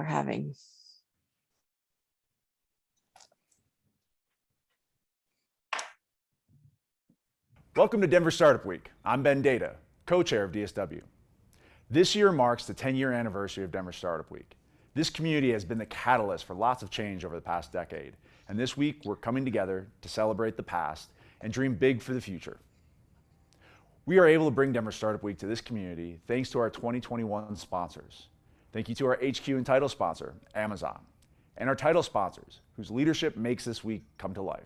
we're having. Welcome to Denver Startup Week. I'm Ben Data, co-chair of DSW. This year marks the 10-year anniversary of Denver Startup Week. This community has been the catalyst for lots of change over the past decade, and this week we're coming together to celebrate the past and dream big for the future. We are able to bring Denver Startup Week to this community thanks to our 2021 sponsors. Thank you to our HQ and title sponsor, Amazon, and our title sponsors, whose leadership makes this week come to life.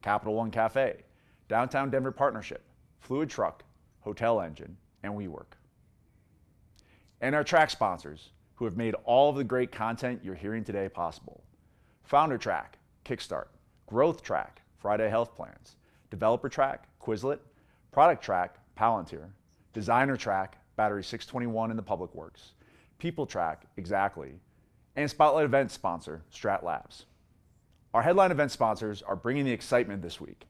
Capital One Cafe, Downtown Denver Partnership, Fluid Truck, Hotel Engine, and WeWork. And our track sponsors, who have made all of the great content you're hearing today possible. Founder Track, Kickstart, Growth Track, Friday Health Plans, Developer Track, Quizlet, Product Track, Palantir, Designer Track, Battery 621 in the Public Works, People Track, Exactly, and Spotlight event sponsor, Strat Labs. Our headline event sponsors are bringing the excitement this week.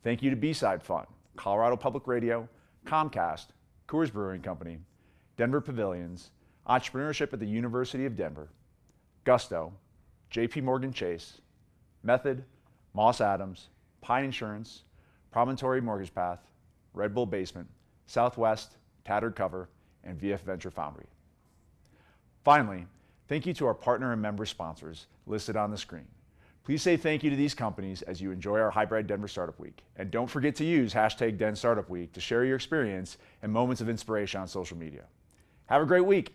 Thank you to B-Side Fun, Colorado Public Radio, Comcast, Coors Brewing Company, Denver Pavilions, Entrepreneurship at the University of Denver, Gusto, JP Morgan Chase, Method, Moss Adams, Pine Insurance, Promontory Mortgage Path, Red Bull Basement, Southwest, Tattered Cover, and VF Venture Foundry. Finally, thank you to our partner and member sponsors listed on the screen. Please say thank you to these companies as you enjoy our hybrid Denver Startup Week. And don't forget to use hashtag #DenStartupWeek to share your experience and moments of inspiration on social media. Have a great week.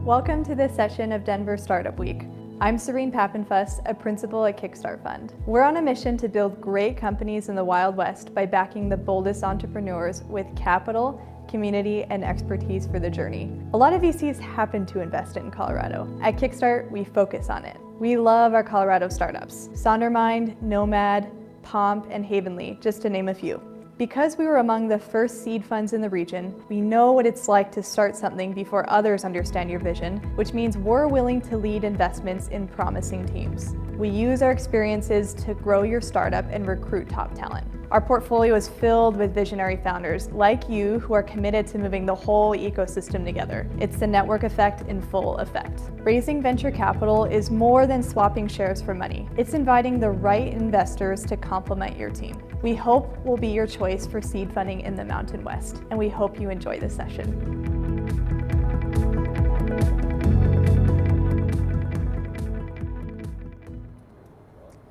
Welcome to this session of Denver Startup Week. I'm Serene Pappenfuss, a principal at Kickstart Fund. We're on a mission to build great companies in the Wild West by backing the boldest entrepreneurs with capital, community, and expertise for the journey. A lot of VCs happen to invest in Colorado. At Kickstart, we focus on it. We love our Colorado startups, Sondermind, Nomad, Pomp, and Havenly, just to name a few. Because we were among the first seed funds in the region, we know what it's like to start something before others understand your vision, which means we're willing to lead investments in promising teams. We use our experiences to grow your startup and recruit top talent. Our portfolio is filled with visionary founders like you who are committed to moving the whole ecosystem together. It's the network effect in full effect. Raising venture capital is more than swapping shares for money. It's inviting the right investors to complement your team. We hope we'll be your choice for seed funding in the Mountain West, and we hope you enjoy this session.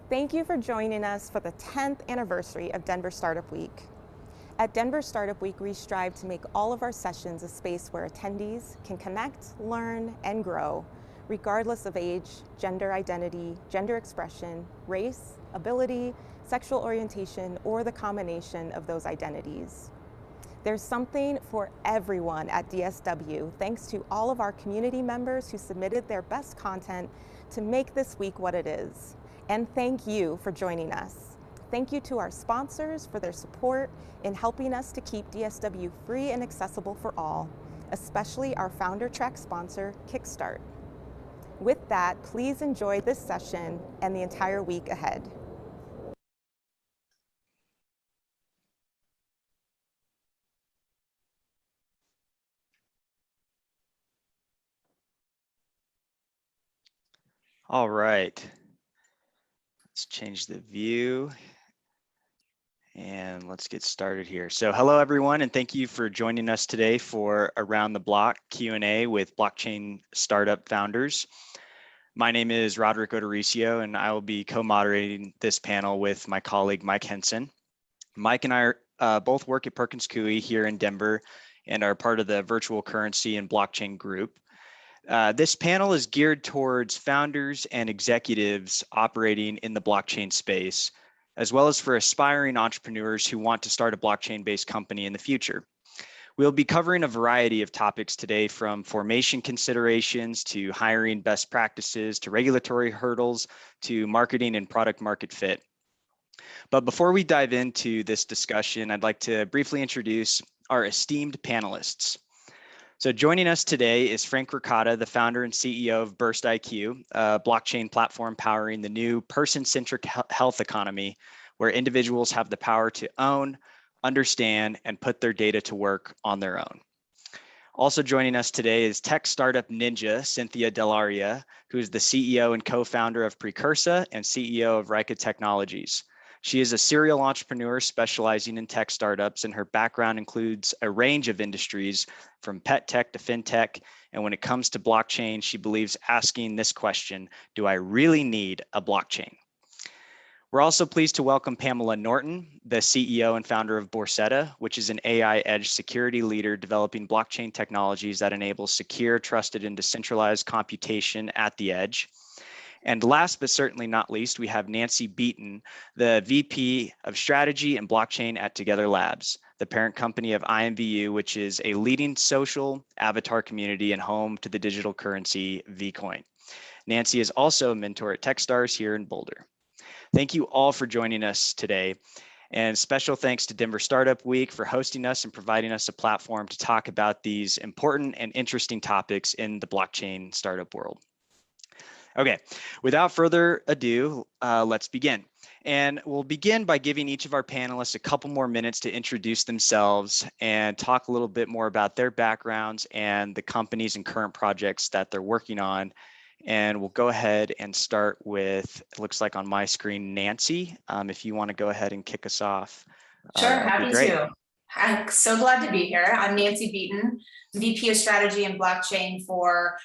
Thank you for joining us for the 10th anniversary of Denver Startup Week. At Denver Startup Week, we strive to make all of our sessions a space where attendees can connect, learn, and grow, regardless of age, gender identity, gender expression, race, ability, sexual orientation, or the combination of those identities. There's something for everyone at DSW, thanks to all of our community members who submitted their best content to make this week what it is. And thank you for joining us. Thank you to our sponsors for their support in helping us to keep DSW free and accessible for all, especially our Founder Track sponsor, Kickstart. With that, please enjoy this session and the entire week ahead. All right. Let's change the view and let's get started here. So hello everyone, and thank you for joining us today for Around the Block Q&A with blockchain startup founders. My name is Roderick Odoricio, and I will be co-moderating this panel with my colleague, Mike Henson. Mike and I both work at Perkins Coie here in Denver and are part of the virtual currency and blockchain group. This panel is geared towards founders and executives operating in the blockchain space, as well as for aspiring entrepreneurs who want to start a blockchain-based company in the future. We'll be covering a variety of topics today, from formation considerations to hiring best practices to regulatory hurdles to marketing and product market fit. But before we dive into this discussion, I'd like to briefly introduce our esteemed panelists. So joining us today is Frank Ricotta, the founder and CEO of Burst IQ, a blockchain platform powering the new person-centric health economy, where individuals have the power to own, understand, and put their data to work on their own. Also joining us today is tech startup ninja, Cynthia Delaria, who is the CEO and co-founder of Precursa and CEO of Rico Technologies. She is a serial entrepreneur specializing in tech startups, and her background includes a range of industries from pet tech to fintech. And when it comes to blockchain, she believes asking this question, do I really need a blockchain? We're also pleased to welcome Pamela Norton, the CEO and founder of Borsetta, which is an AI edge security leader developing blockchain technologies that enable secure, trusted, and decentralized computation at the edge. And last but certainly not least, we have Nancy Beaton, the VP of Strategy and Blockchain at Together Labs, the parent company of IMVU, which is a leading social avatar community and home to the digital currency Vcoin. Nancy is also a mentor at Techstars here in Boulder. Thank you all for joining us today. And special thanks to Denver Startup Week for hosting us and providing us a platform to talk about these important and interesting topics in the blockchain startup world. Okay, without further ado, let's begin. And we'll begin by giving each of our panelists a couple more minutes to introduce themselves and talk a little bit more about their backgrounds and the companies and current projects that they're working on. And we'll go ahead and start with, it looks like on my screen, Nancy. If you want to go ahead and kick us off. Sure, happy to. I'm so glad to be here. I'm Nancy Beaton, VP of Strategy and Blockchain for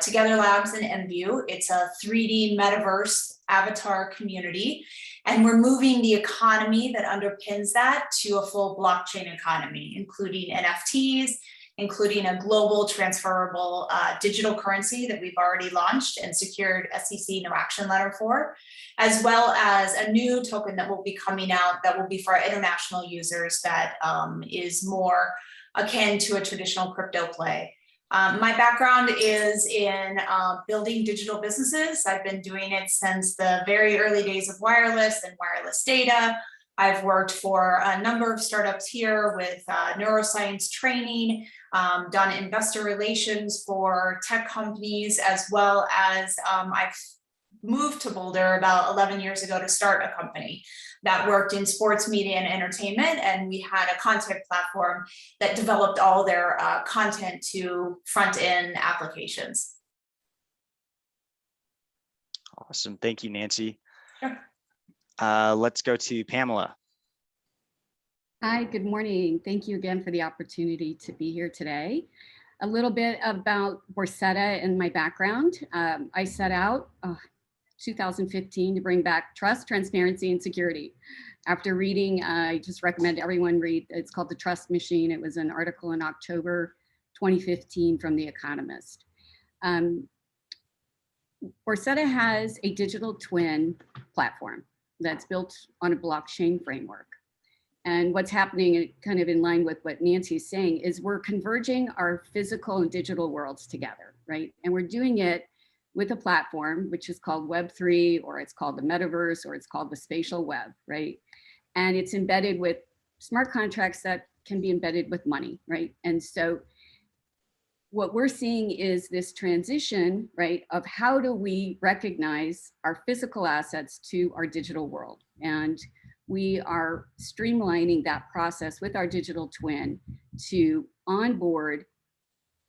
Together Labs and MView. It's a 3D metaverse avatar community, and we're moving the economy that underpins that to a full blockchain economy, including NFTs, including a global transferable digital currency that we've already launched and secured SEC no action letter for, as well as a new token that will be coming out that will be for our international users that is more akin to a traditional crypto play. My background is in building digital businesses. I've been doing it since the very early days of wireless and wireless data. I've worked for a number of startups here with neuroscience training, done investor relations for tech companies, as well as I've moved to Boulder about 11 years ago to start a company that worked in sports media and entertainment. And we had a content platform that developed all their content to front-end applications. Awesome, thank you, Nancy. Sure. Let's go to Pamela. Hi, good morning. Thank you again for the opportunity to be here today. A little bit about Borsetta and my background. I set out 2015 to bring back trust, transparency, and security. After reading, I just recommend everyone read, it's called The Trust Machine. It was an article in October 2015 from The Economist. Borsetta has a digital twin platform that's built on a blockchain framework. And what's happening, kind of in line with what Nancy is saying, is we're converging our physical and digital worlds together, right? And we're doing it with a platform, which is called Web3, or it's called the metaverse, or it's called the spatial web, right? And it's embedded with smart contracts that can be embedded with money, right? And so what we're seeing is this transition, right, of how do we recognize our physical assets to our digital world. And we are streamlining that process with our digital twin to onboard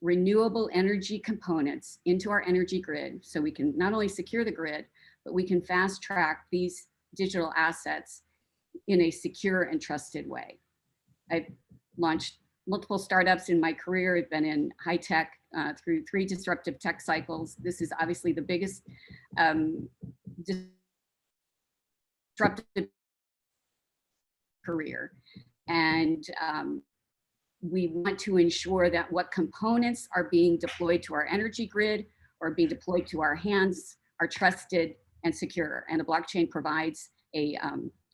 renewable energy components into our energy grid, so we can not only secure the grid, but we can fast track these digital assets in a secure and trusted way. I've launched multiple startups in my career. I've been in high tech through 3 disruptive tech cycles. This is obviously the biggest disruptive career. And we want to ensure that what components are being deployed to our energy grid or being deployed to our hands are trusted and secure. And the blockchain provides a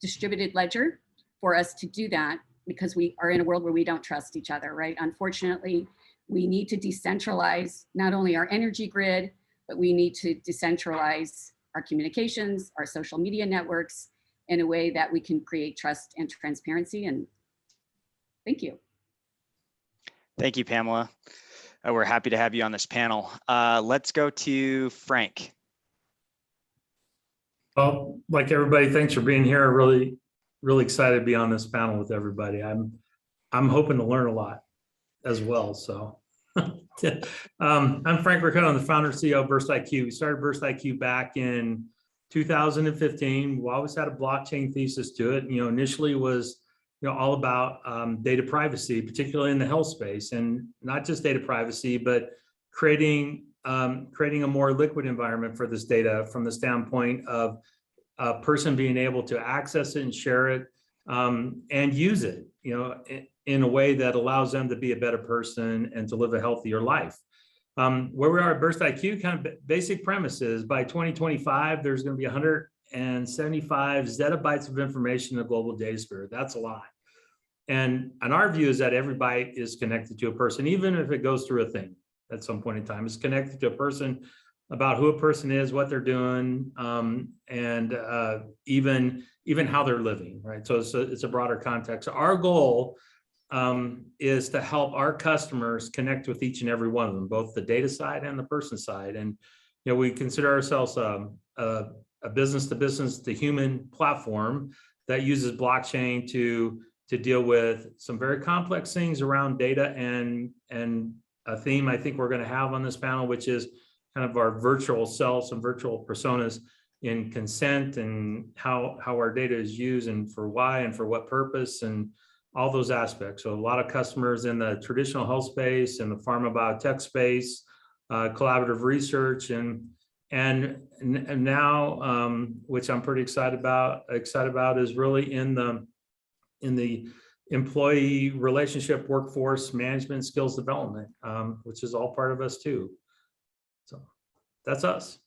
distributed ledger for us to do that, because we are in a world where we don't trust each other, right? Unfortunately, we need to decentralize not only our energy grid, but we need to decentralize our communications, our social media networks, in a way that we can create trust and transparency. And thank you. Thank you, Pamela. We're happy to have you on this panel. Let's go to Frank. Well, like everybody, thanks for being here. Really excited to be on this panel with everybody. I'm hoping to learn a lot as well. So I'm Frank Rico. I'm the founder and CEO of Burst IQ. We started Burst IQ back in 2015. We always had a blockchain thesis to it. Initially was all about data privacy, particularly in the health space, and not just data privacy, but creating a more liquid environment for this data from the standpoint of a person being able to access it and share it and use it, in a way that allows them to be a better person and to live a healthier life. Where we are at Burst IQ, kind of basic premises, by 2025, there's going to be 175 zettabytes of information in the global data sphere. That's a lot. And our view is that every byte is connected to a person, even if it goes through a thing at some point in time. It's connected to a person about who a person is, what they're doing, and even how they're living, right? So it's a broader context. So our goal is to help our customers connect with each and every one of them, both the data side and the person side. And we consider ourselves a business to business to human platform that uses blockchain to deal with some very complex things around data and a theme I think we're going to have on this panel, which is kind of our virtual selves and virtual personas in consent and how our data is used and for why and for what purpose and all those aspects. So a lot of customers in the traditional health space and the pharma biotech space, collaborative research, and now, which I'm pretty excited about is really in the employee relationship workforce management skills development, which is all part of us too. So that's us.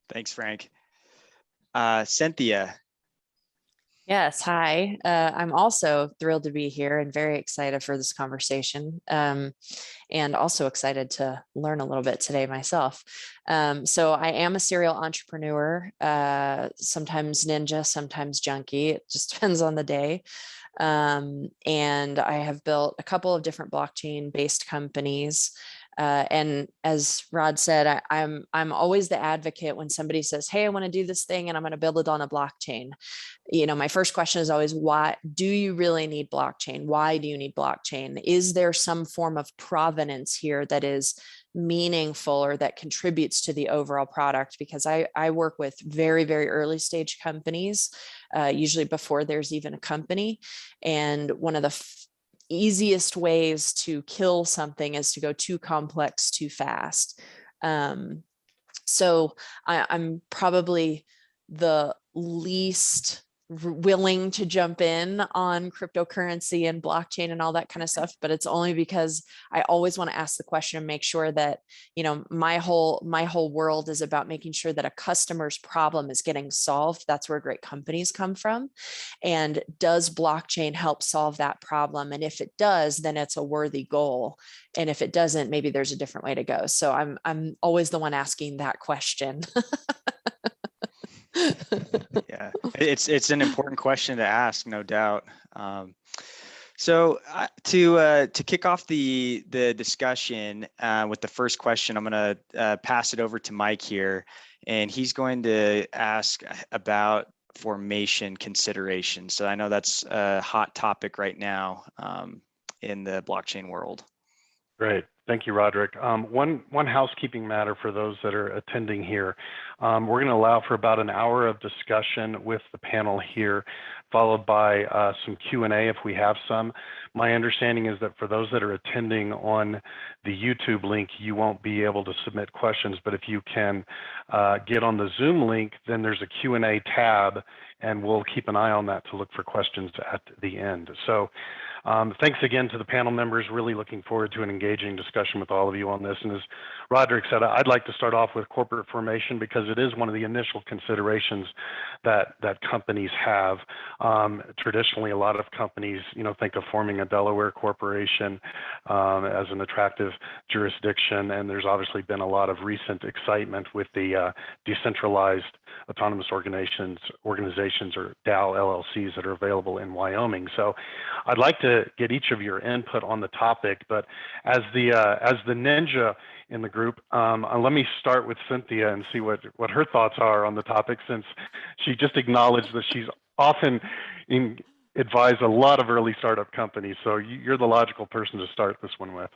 Thanks, Frank. Cynthia. Yes, hi. I'm also thrilled to be here and very excited for this conversation, and also excited to learn a little bit today myself. So I am a serial entrepreneur, sometimes ninja, sometimes junkie. It just depends on the day. And I have built a couple of different blockchain-based companies. And as Rod said, I'm always the advocate when somebody says, hey, I want to do this thing and I'm going to build it on a blockchain. My first question is always, why do you really need blockchain? Why do you need blockchain? Is there some form of provenance here that is meaningful or that contributes to the overall product? Because I work with very, very early stage companies, usually before there's even a company. And one of the easiest ways to kill something is to go too complex too fast. So I'm probably the least willing to jump in on cryptocurrency and blockchain and all that kind of stuff, but it's only because I always want to ask the question and make sure that, my whole world is about making sure that a customer's problem is getting solved. That's where great companies come from. And does blockchain help solve that problem? And if it does, then it's a worthy goal. And if it doesn't, maybe there's a different way to go. So I'm always the one asking that question. Yeah, it's an important question to ask, no doubt. So to kick off the discussion with the first question, I'm going to pass it over to Mike here, and he's going to ask about formation consideration. So I know that's a hot topic right now in the blockchain world. Great. Thank you, Roderick. One housekeeping matter for those that are attending here. We're going to allow for about an hour of discussion with the panel here, followed by some Q&A if we have some. My understanding is that for those that are attending on the YouTube link, you won't be able to submit questions, but if you can get on the Zoom link, then there's a Q&A tab, and we'll keep an eye on that to look for questions at the end. So thanks again to the panel members. Really looking forward to an engaging discussion with all of you on this. And as Roderick said, I'd like to start off with corporate formation because it is one of the initial considerations that companies have. Traditionally, a lot of companies, think of forming a Delaware corporation as an attractive jurisdiction, and there's obviously been a lot of recent excitement with the decentralized autonomous organizations or DAO LLCs that are available in Wyoming. So I'd like to get each of your input on the topic, but as the ninja in the group, let me start with Cynthia and see what her thoughts are on the topic, since she just acknowledged that she's often advised a lot of early startup companies. So you're the logical person to start this one with.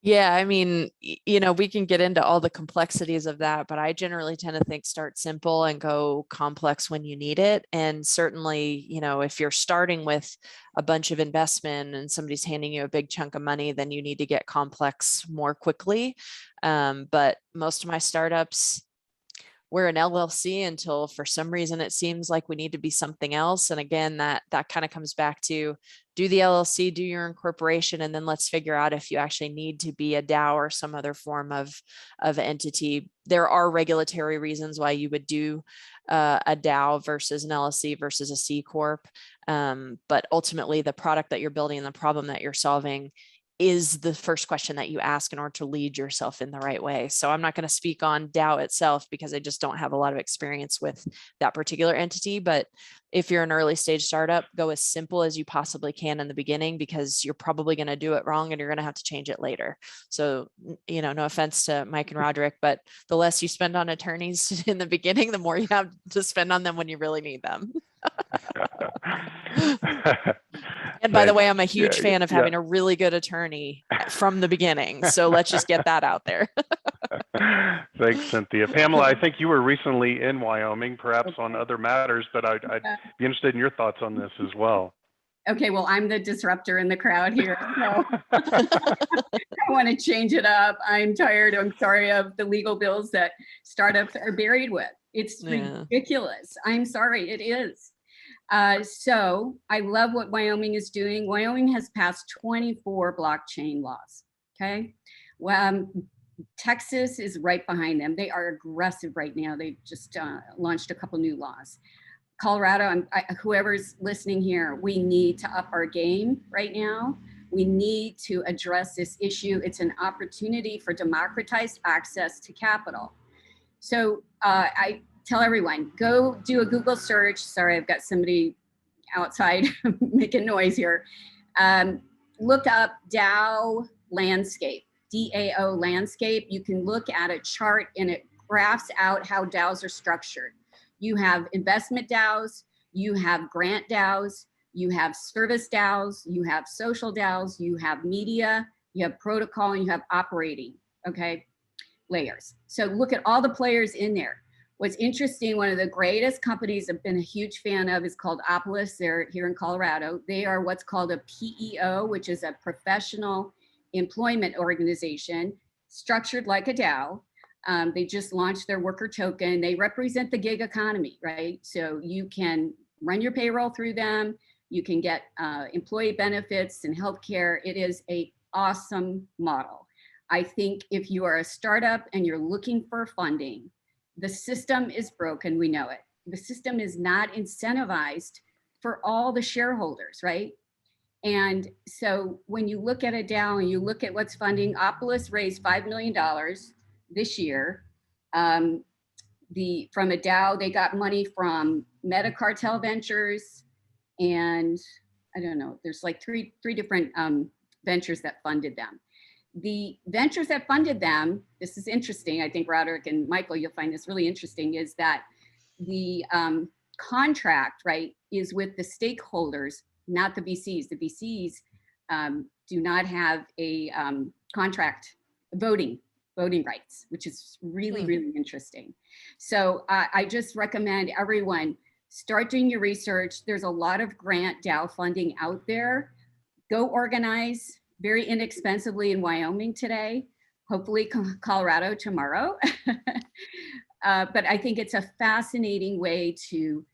Yeah, I mean, we can get into all the complexities of that, but I generally tend to think start simple and go complex when you need it. And certainly, if you're starting with a bunch of investment and somebody's handing you a big chunk of money, then you need to get complex more quickly. But most of my startups, we're an LLC until for some reason it seems like we need to be something else. And again, that kind of comes back to do the LLC, do your incorporation, and then let's figure out if you actually need to be a DAO or some other form of entity. There are regulatory reasons why you would do a DAO versus an LLC versus a C Corp. But ultimately, the product that you're building and the problem that you're solving is the first question that you ask in order to lead yourself in the right way. So I'm not going to speak on DAO itself because I just don't have a lot of experience with that particular entity. But if you're an early stage startup, go as simple as you possibly can in the beginning, because you're probably going to do it wrong and you're going to have to change it later. So, no offense to Mike and Roderick, but the less you spend on attorneys in the beginning, the more you have to spend on them when you really need them. And by the way, I'm a huge fan of having a really good attorney from the beginning. So let's just get that out there. Thanks, Cynthia. Pamela, I think you were recently in Wyoming, perhaps on other matters, but I'd be interested in your thoughts on this as well. Okay, well, I'm the disruptor in the crowd here. So I want to change it up. I'm sorry of the legal bills that startups are buried with. It's ridiculous. I'm sorry, it is. So I love what Wyoming is doing. Wyoming has passed 24 blockchain laws, okay? Well, Texas is right behind them. They are aggressive right now. They've just launched a couple new laws. Colorado, whoever's listening here, we need to up our game right now. We need to address this issue. It's an opportunity for democratized access to capital. So I tell everyone, go do a Google search. Sorry, I've got somebody outside making noise here. Look up DAO landscape, DAO landscape. You can look at a chart and it graphs out how DAOs are structured. You have investment DAOs, you have grant DAOs, you have service DAOs, you have social DAOs, you have media, you have protocol, and you have operating, okay, layers. So look at all the players in there. What's interesting, one of the greatest companies I've been a huge fan of is called Opolis. They're here in Colorado. They are what's called a PEO, which is a professional employment organization structured like a DAO. They just launched their worker token. They represent the gig economy, right? So you can run your payroll through them. You can get employee benefits and healthcare. It is an awesome model. I think if you are a startup and you're looking for funding, the system is broken, we know it. The system is not incentivized for all the shareholders, right? And so when you look at a DAO and you look at what's funding, Opolis raised $5 million this year. From a DAO, they got money from Metacartel Ventures, and I don't know, there's like three different ventures that funded them. The ventures that funded them, this is interesting, I think Roderick and Michael, you'll find this really interesting, is that the contract, right, is with the stakeholders, not the VCs. The VCs do not have a contract voting rights, which is really, really interesting. So I just recommend everyone start doing your research. There's a lot of grant DAO funding out there. Go organize very inexpensively in Wyoming today, hopefully Colorado tomorrow. But I think it's a fascinating way to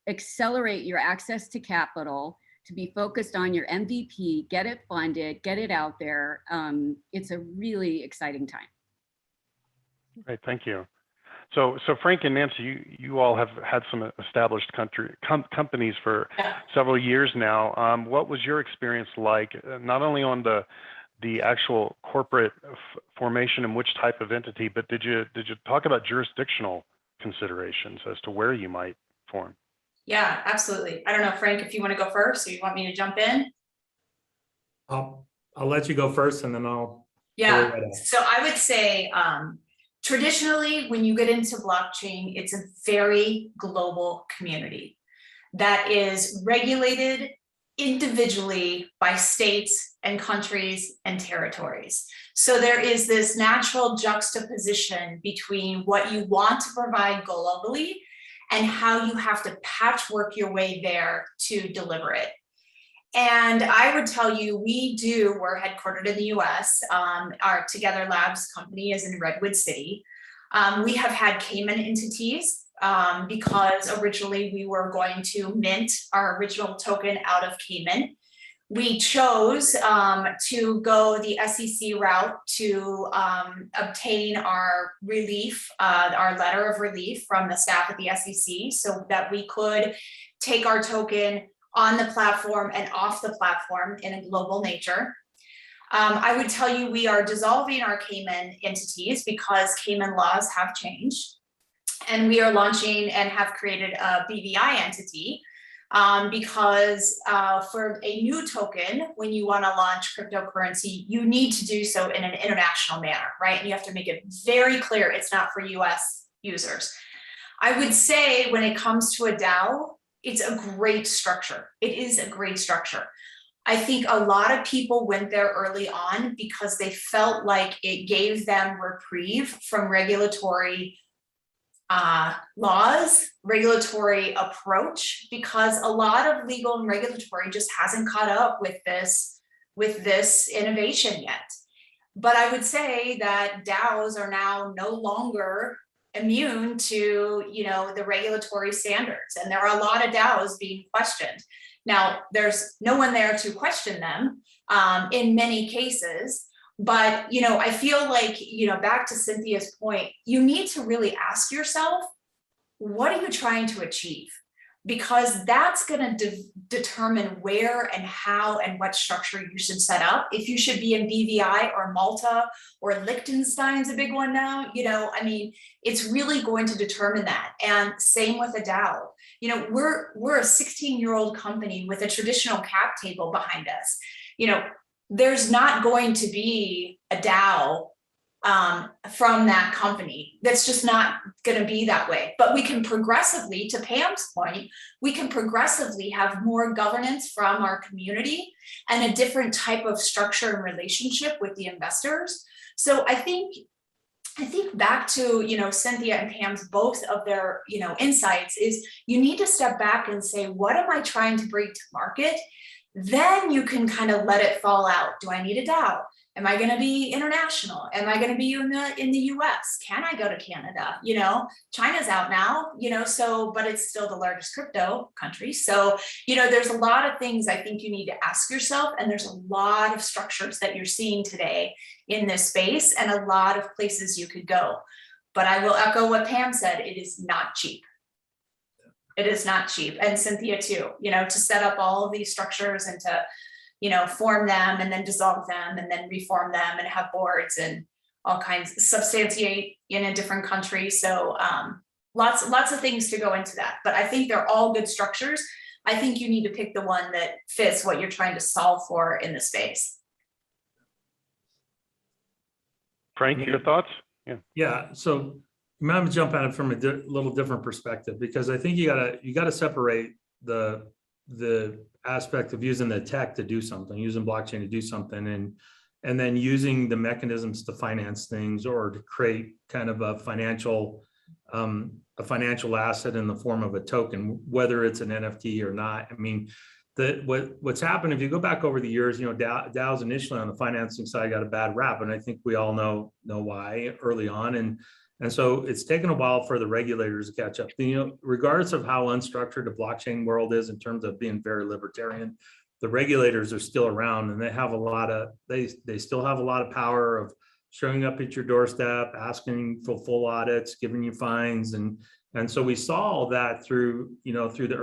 accelerate your access to capital, to be focused on your MVP, get it funded, get it out there. It's a really exciting time. Great, thank you. So Frank and Nancy, you all have had some established companies for several years now. What was your experience like, not only on the actual corporate formation and which type of entity, but did you talk about jurisdictional considerations as to where you might form? Yeah, absolutely. I don't know, Frank, if you want to go first, or you want me to jump in? I'll let you go first, and then I'll. Yeah. So I would say, traditionally, when you get into blockchain, it's a very global community that is regulated individually by states and countries and territories. So there is this natural juxtaposition between what you want to provide globally and how you have to patchwork your way there to deliver it. And I would tell you, we're headquartered in the US. Our Together Labs company is in Redwood City. We have had Cayman entities because originally we were going to mint our original token out of Cayman. We chose to go the SEC route to obtain our relief, our letter of relief from the staff at the SEC, so that we could take our token on the platform and off the platform in a global nature. I would tell you we are dissolving our Cayman entities because Cayman laws have changed. And we are launching and have created a BVI entity because for a new token, when you want to launch cryptocurrency, you need to do so in an international manner, right? And you have to make it very clear it's not for US users. I would say when it comes to a DAO, it's a great structure. It is a great structure. I think a lot of people went there early on because they felt like it gave them reprieve from regulatory laws, regulatory approach, because a lot of legal and regulatory just hasn't caught up with this innovation yet. But I would say that DAOs are now no longer immune to, the regulatory standards, and there are a lot of DAOs being questioned. Now, there's no one there to question them in many cases. But, I feel like, back to Cynthia's point, you need to really ask yourself, what are you trying to achieve? Because that's going to determine where and how and what structure you should set up. If you should be in BVI or Malta or Liechtenstein's a big one now, it's really going to determine that. And same with a DAO. We're a 16-year-old company with a traditional cap table behind us. There's not going to be a DAO from that company. That's just not going to be that way. But we can progressively, to Pam's point, we can progressively have more governance from our community and a different type of structure and relationship with the investors. So I think back to, Cynthia and Pam's both of their, insights is you need to step back and say, what am I trying to bring to market? Then you can kind of let it fall out. Do I need a DAO? Am I going to be international? Am I going to be in the US? Can I go to Canada? China's out now, but it's still the largest crypto country. So, there's a lot of things I think you need to ask yourself. And there's a lot of structures that you're seeing today in this space and a lot of places you could go. But I will echo what Pam said, it is not cheap. It is not cheap. And Cynthia too, to set up all of these structures and to, form them and then dissolve them and then reform them and have boards and all kinds, substantiate in a different country. So lots of things to go into that. But I think they're all good structures. I think you need to pick the one that fits what you're trying to solve for in the space. Frank, your thoughts? Yeah. So I'm going to jump at it from a little different perspective, because I think you gotta separate the aspect of using the tech to do something, using blockchain to do something, and then using the mechanisms to finance things or to create kind of a financial asset in the form of a token, whether it's an NFT or not. What's happened, if you go back over the years, DAOs initially on the financing side got a bad rap, and I think we all know why early on. And so it's taken a while for the regulators to catch up. Regardless of how unstructured the blockchain world is in terms of being very libertarian, the regulators are still around, and they still have a lot of power of showing up at your doorstep, asking for full audits, giving you fines. And so we saw all that through the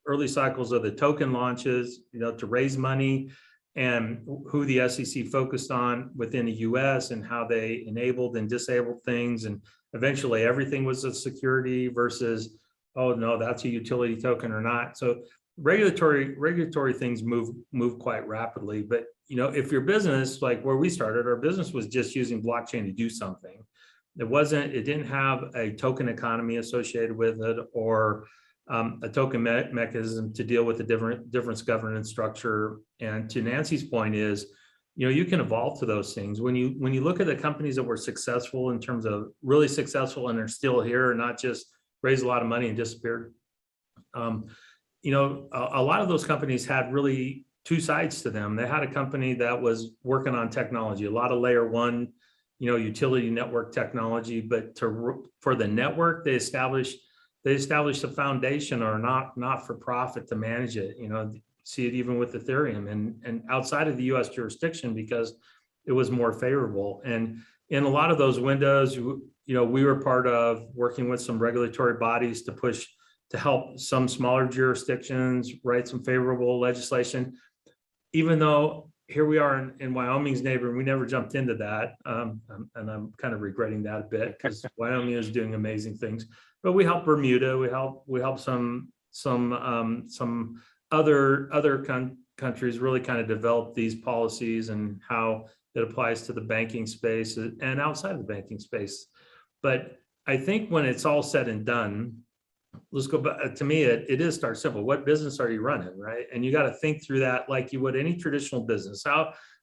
early cycles of the token launches, to raise money, and who the SEC focused on within the US and how they enabled and disabled things. And eventually everything was a security versus, oh no, that's a utility token or not. So regulatory things move quite rapidly. But if your business, like where we started, our business was just using blockchain to do something. It didn't have a token economy associated with it, or a token mechanism to deal with the different governance structure. And to Nancy's point is, you can evolve to those things. When you look at the companies that were successful in terms of really successful and are still here, and not just raised a lot of money and disappeared. A lot of those companies had really two sides to them. They had a company that was working on technology, a lot of layer one, utility network technology, but for the network, they established a foundation or not for profit to manage it. See it even with Ethereum and outside of the US jurisdiction, because it was more favorable. And in a lot of those windows, we were part of working with some regulatory bodies to help some smaller jurisdictions write some favorable legislation. Even though here we are in Wyoming's neighbor, and we never jumped into that. And I'm kind of regretting that a bit, because Wyoming is doing amazing things. But we help Bermuda, we help some other countries really kind of develop these policies and how it applies to the banking space and outside of the banking space. But I think when it's all said and done, let's go back. To me, it is start simple. What business are you running, right? And you got to think through that like you would any traditional business.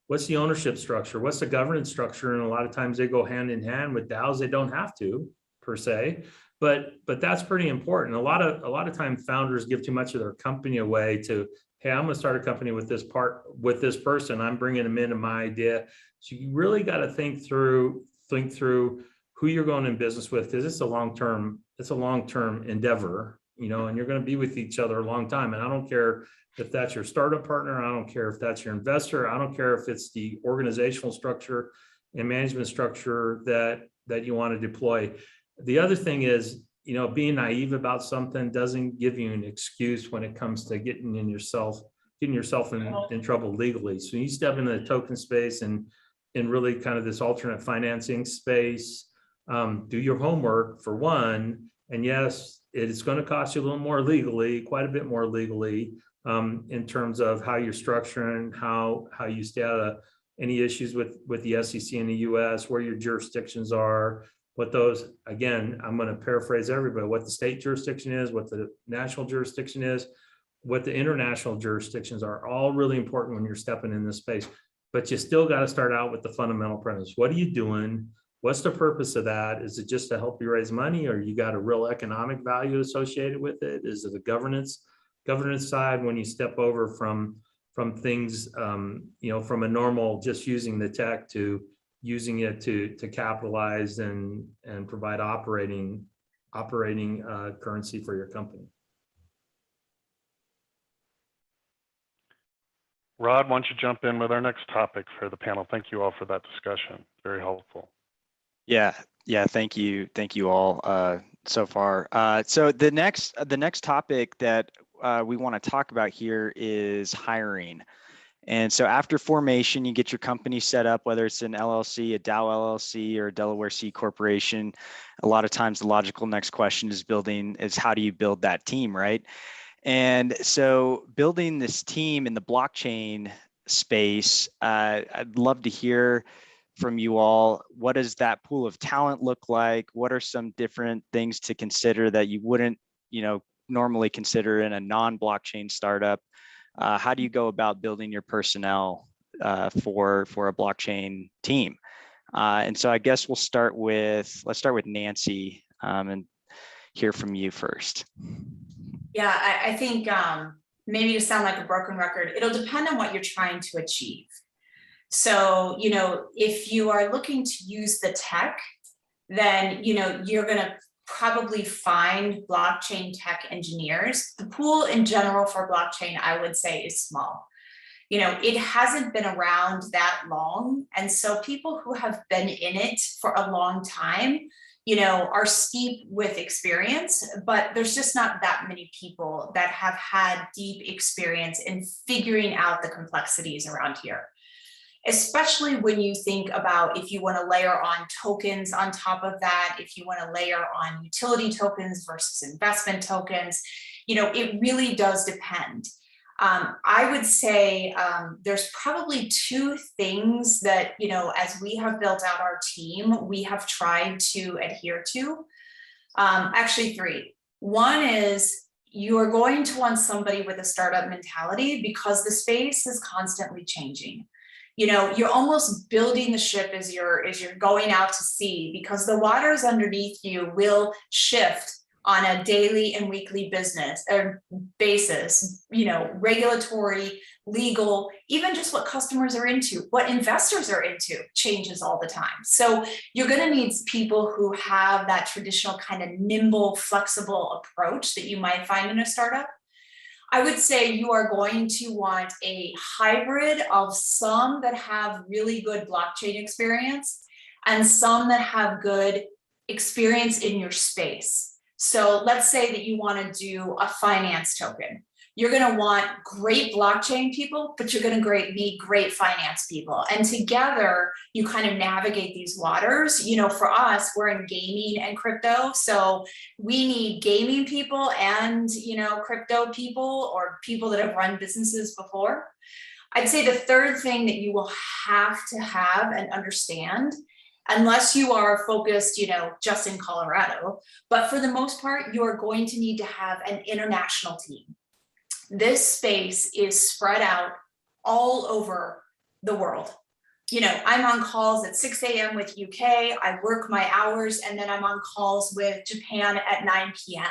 What's the ownership structure? What's the governance structure? And a lot of times they go hand in hand. With DAOs, they don't have to per se, but that's pretty important. A lot of time founders give too much of their company away to, hey, I'm going to start a company with this person. I'm bringing them into my idea. So you really got to think through who you're going in business with, because it's a long-term endeavor, and you're going to be with each other a long time. And I don't care if that's your startup partner. I don't care if that's your investor. I don't care if it's the organizational structure and management structure that you want to deploy. The other thing is, being naive about something doesn't give you an excuse when it comes to getting yourself in trouble legally. So you step into the token space and really kind of this alternate financing space, do your homework for one. And yes, it's going to cost you a little more legally, quite a bit more legally, in terms of how you're structuring, how you stay out of any issues with the SEC in the US, where your jurisdictions are, what those, again, I'm going to paraphrase everybody, what the state jurisdiction is, what the national jurisdiction is, what the international jurisdictions are, all really important when you're stepping in this space. But you still got to start out with the fundamental premise. What are you doing? What's the purpose of that? Is it just to help you raise money, or you got a real economic value associated with it? Is it a governance side when you step over from things, from a normal just using the tech to using it to capitalize and provide operating currency for your company? Rod, why don't you jump in with our next topic for the panel? Thank you all for that discussion. Very helpful. Yeah. Thank you all so far. So the next topic that we want to talk about here is hiring. And so after formation, you get your company set up, whether it's an LLC, a DAO LLC, or a Delaware C corporation. A lot of times the logical next question is how do you build that team, right? And so building this team in the blockchain space, I'd love to hear from you all. What does that pool of talent look like? What are some different things to consider that you wouldn't, normally consider in a non-blockchain startup? How do you go about building your personnel for a blockchain team? And so I guess let's start with Nancy and hear from you first. Yeah, I think maybe to sound like a broken record, it'll depend on what you're trying to achieve. So, if you are looking to use the tech, then, you're going to probably find blockchain tech engineers. The pool in general for blockchain, I would say, is small. It hasn't been around that long. And so people who have been in it for a long time, are steep with experience, but there's just not that many people that have had deep experience in figuring out the complexities around here. Especially when you think about if you want to layer on tokens on top of that, if you want to layer on utility tokens versus investment tokens, it really does depend. I would say there's probably two things that, as we have built out our team, we have tried to adhere to. Actually three. One is, you are going to want somebody with a startup mentality because the space is constantly changing. You know, you're almost building the ship as you're going out to sea, because the waters underneath you will shift on a daily and weekly business or basis. You know, regulatory, legal, even just what customers are into, what investors are into changes all the time. So you're going to need people who have that traditional kind of nimble, flexible approach that you might find in a startup. I would say you are going to want a hybrid of some that have really good blockchain experience and some that have good experience in your space. So let's say that you want to do a finance token. You're going to want great blockchain people, but you're going to need great finance people. And together, you kind of navigate these waters. You know, for us, we're in gaming and crypto. So we need gaming people and, you know, crypto people or people that have run businesses before. I'd say the third thing that you will have to have and understand, unless you are focused, you know, just in Colorado, but for the most part, you are going to need to have an international team. This space is spread out all over the world. You know, I'm on calls at 6 a.m. with UK, I work my hours, and then I'm on calls with Japan at 9 p.m.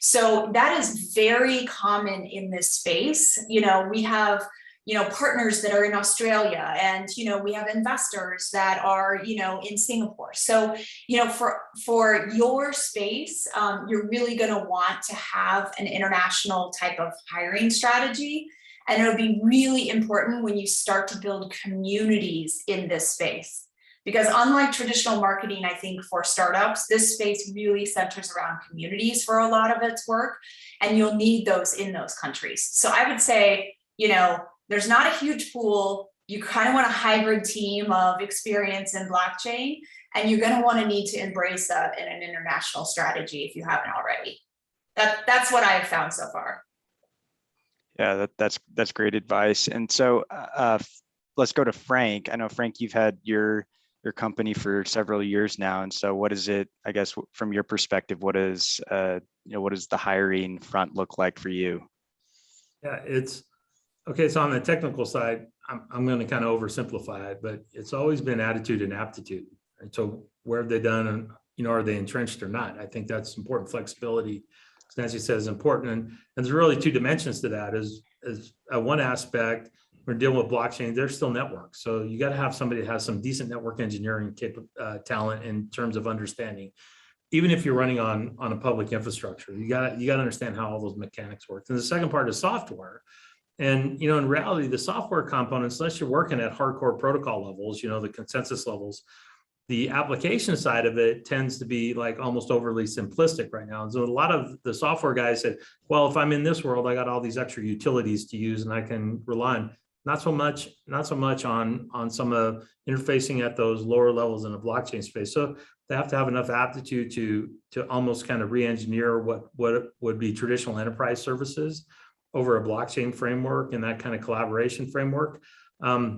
So that is very common in this space. You know, we have, you know, partners that are in Australia, and, you know, we have investors that are, you know, in Singapore. So, you know, for your space, you're really going to want to have an international type of hiring strategy. And it'll be really important when you start to build communities in this space. Because unlike traditional marketing, I think for startups, this space really centers around communities for a lot of its work, and you'll need those in those countries. So I would say, you know, there's not a huge pool. You kind of want a hybrid team of experience in blockchain, and you're going to want to need to embrace that in an international strategy if you haven't already. That's what I've found so far. Yeah, that's great advice. And so let's go to Frank. I know, Frank, you've had your company for several years now. And so what is it, I guess, from your perspective, what is, what does the hiring front look like for you? Yeah, it's, okay, so on the technical side, I'm going to kind of oversimplify it, but it's always been attitude and aptitude. And so where have they done, and, you know, are they entrenched or not? I think that's important. Flexibility, as Nancy says, is important. And there's really two dimensions to that. Is one aspect, we're dealing with blockchain, there's still networks. So you got to have somebody that has some decent network engineering talent in terms of understanding. Even if you're running on a public infrastructure, you got to understand how all those mechanics work. And the second part is software. And, you know, in reality, the software components, unless you're working at hardcore protocol levels, you know, the consensus levels, the application side of it tends to be like almost overly simplistic right now. And so a lot of the software guys said, well, if I'm in this world, I got all these extra utilities to use and I can rely on. Not so much on some of interfacing at those lower levels in the blockchain space. So they have to have enough aptitude to almost kind of re-engineer what would be traditional enterprise services over a blockchain framework and that kind of collaboration framework. A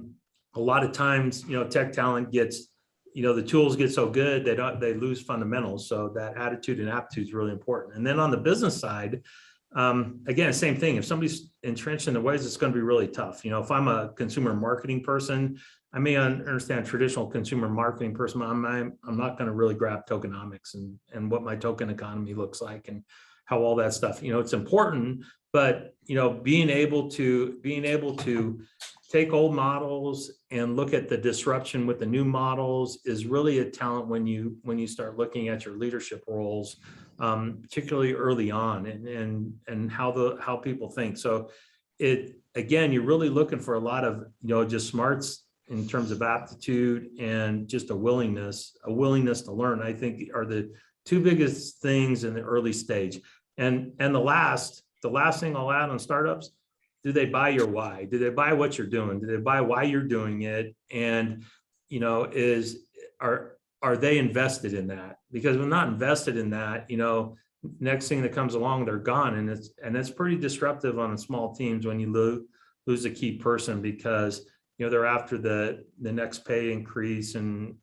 lot of times, you know, tech talent gets, you know, the tools get so good, they lose fundamentals. So that attitude and aptitude is really important. And then on the business side, again, same thing. If somebody's entrenched in the ways, it's going to be really tough. You know, if I'm a consumer marketing person, I may understand traditional consumer marketing person. I'm not going to really grab tokenomics and what my token economy looks like and how all that stuff. You know, it's important, but you know, being able to take old models and look at the disruption with the new models is really a talent when you start looking at your leadership roles, particularly early on, and how people think. So again, you're really looking for a lot of, you know, just smarts in terms of aptitude and just a willingness to learn, I think are the two biggest things in the early stage. And the last thing I'll add on startups, do they buy your why? Do they buy what you're doing? Do they buy why you're doing it? And, you know, are they invested in that? Because when not invested in that, you know, next thing that comes along, they're gone. And it's pretty disruptive on the small teams when you lose a key person because, you know, they're after the next pay increase. And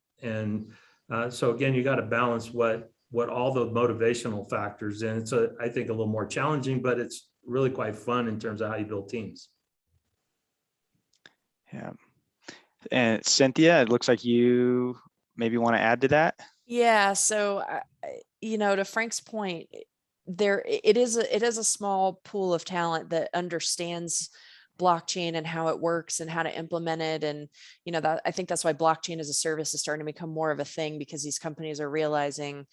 so again, you got to balance what what all the motivational factors, and it's I think a little more challenging, but it's really quite fun in terms of how you build teams. Yeah. And Cynthia, it looks like you maybe want to add to that. Yeah. So, to Frank's point, it is a small pool of talent that understands blockchain and how it works and how to implement it. And, that I think that's why blockchain as a service is starting to become more of a thing, because these companies are realizing,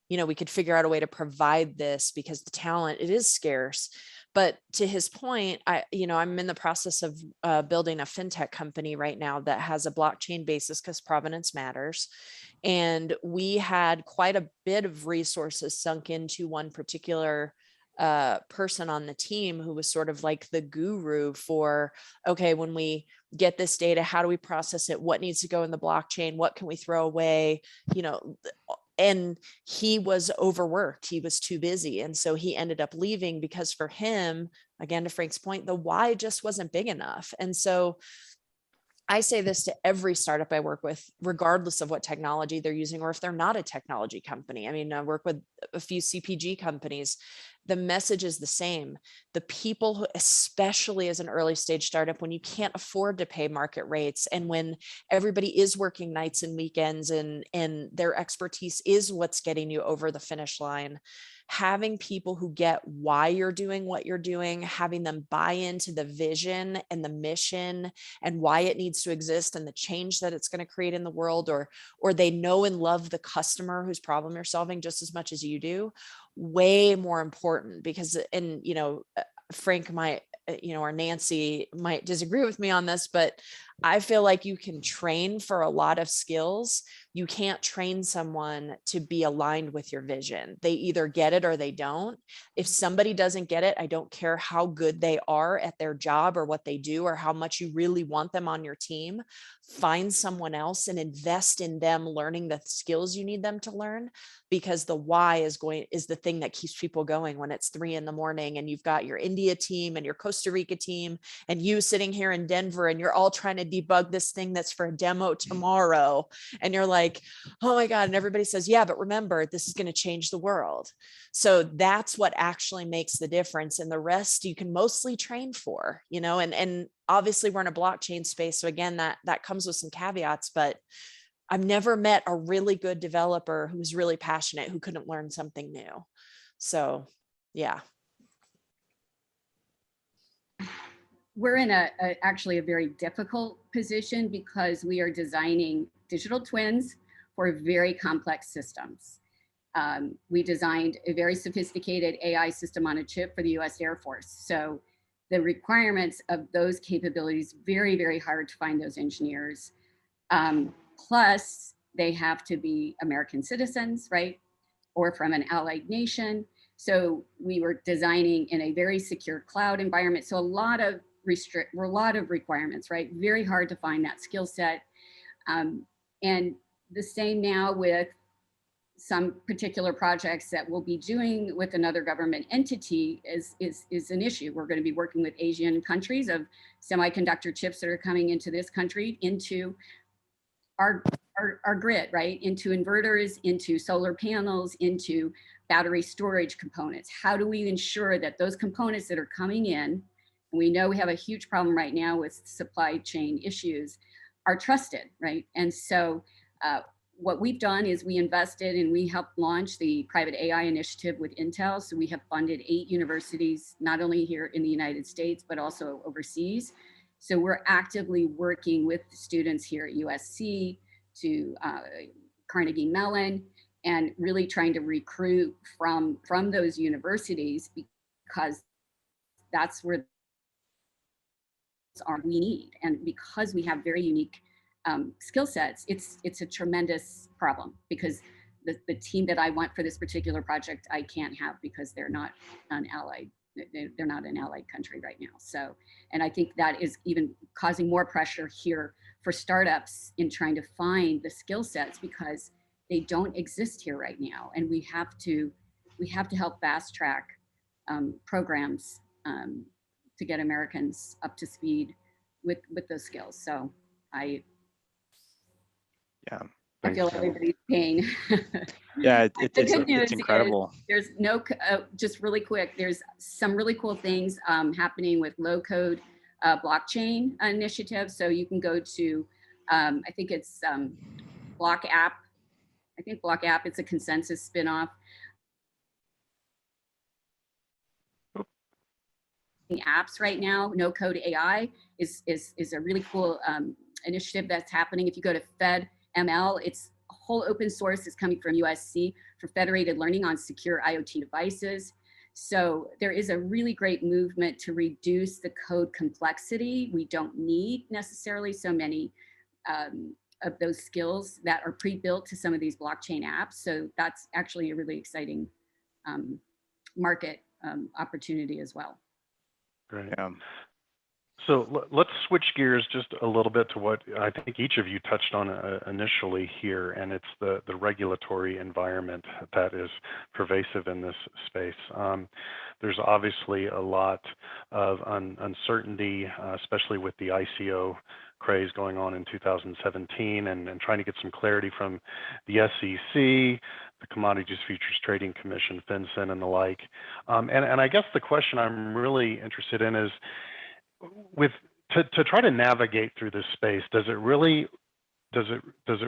we could figure out a way to provide this, because the talent, it is scarce. But to his point, I'm in the process of building a fintech company right now that has a blockchain basis, because provenance matters. And we had quite a bit of resources sunk into one particular person on the team who was sort of like the guru for, okay, when we get this data, how do we process it? What needs to go in the blockchain? What can we throw away? And he was overworked. He was too busy. And so he ended up leaving, because for him, again, to Frank's point, the why just wasn't big enough. And so I say this to every startup I work with, regardless of what technology they're using, or if they're not a technology company. I mean, I work with a few CPG companies. The message is the same. The people who, especially as an early stage startup, when you can't afford to pay market rates, and when everybody is working nights and weekends, and their expertise is what's getting you over the finish line, having people who get why you're doing what you're doing, having them buy into the vision and the mission and why it needs to exist and the change that it's going to create in the world, or they know and love the customer whose problem you're solving just as much as you do, way more important. Because, and Frank might, or Nancy might disagree with me on this, but I feel like you can train for a lot of skills. You can't train someone to be aligned with your vision. They either get it or they don't. If somebody doesn't get it, I don't care how good they are at their job or what they do, or how much you really want them on your team. Find someone else and invest in them learning the skills you need them to learn, because the why is the thing that keeps people going when it's 3 a.m. and you've got your India team and your Costa Rica team and you sitting here in Denver, and you're all trying to debug this thing that's for a demo tomorrow. And you're like, oh my God. And everybody says, yeah, but remember, this is going to change the world. So that's what actually makes the difference. And the rest you can mostly train for, and obviously we're in a blockchain space. So again, that comes with some caveats, but I've never met a really good developer who was really passionate, who couldn't learn something new. So, yeah. We're in actually a very difficult position, because we are designing digital twins for very complex systems. We designed a very sophisticated AI system on a chip for the US Air Force. So the requirements of those capabilities, very, very hard to find those engineers. Plus, they have to be American citizens, right? Or from an allied nation. So we were designing in a very secure cloud environment. So a lot of requirements, right? Very hard to find that skill set. And the same now with some particular projects that we'll be doing with another government entity is an issue. We're going to be working with Asian countries of semiconductor chips that are coming into this country, into our grid, right? Into inverters, into solar panels, into battery storage components. How do we ensure that those components that are coming in, and we know we have a huge problem right now with supply chain issues, are trusted, right? And so what we've done is we invested and we helped launch the private AI initiative with Intel. So we have funded 8 universities, not only here in the United States, but also overseas. So we're actively working with students here at USC, to Carnegie Mellon, and really trying to recruit from those universities, because that's where we need. And because we have very unique skill sets, it's a tremendous problem, because the team that I want for this particular project, I can't have, because they're not an allied. They're not an allied country right now. So, and I think that is even causing more pressure here for startups in trying to find the skill sets, because they don't exist here right now. And we have to help fast track programs to get Americans up to speed with those skills. So Yeah. I feel everybody's pain. Yeah, it's incredible. There's no, just really quick, there's some really cool things happening with low code blockchain initiatives. So you can go to, I think it's Block App. I think Block App, it's a consensus spinoff. Apps right now, no code AI is a really cool initiative that's happening. If you go to FedML, it's whole open source is coming from USC for federated learning on secure IoT devices. So there is a really great movement to reduce the code complexity. We don't need necessarily so many of those skills that are pre-built to some of these blockchain apps. So that's actually a really exciting market opportunity as well. Great. So let's switch gears just a little bit to what I think each of you touched on initially here, and it's the regulatory environment that is pervasive in this space. There's obviously a lot of uncertainty, especially with the ICO craze going on in 2017 and trying to get some clarity from the SEC, the Commodities Futures Trading Commission, Henson, and the like. And I guess the question I'm really interested in is, to try to navigate through this space, does it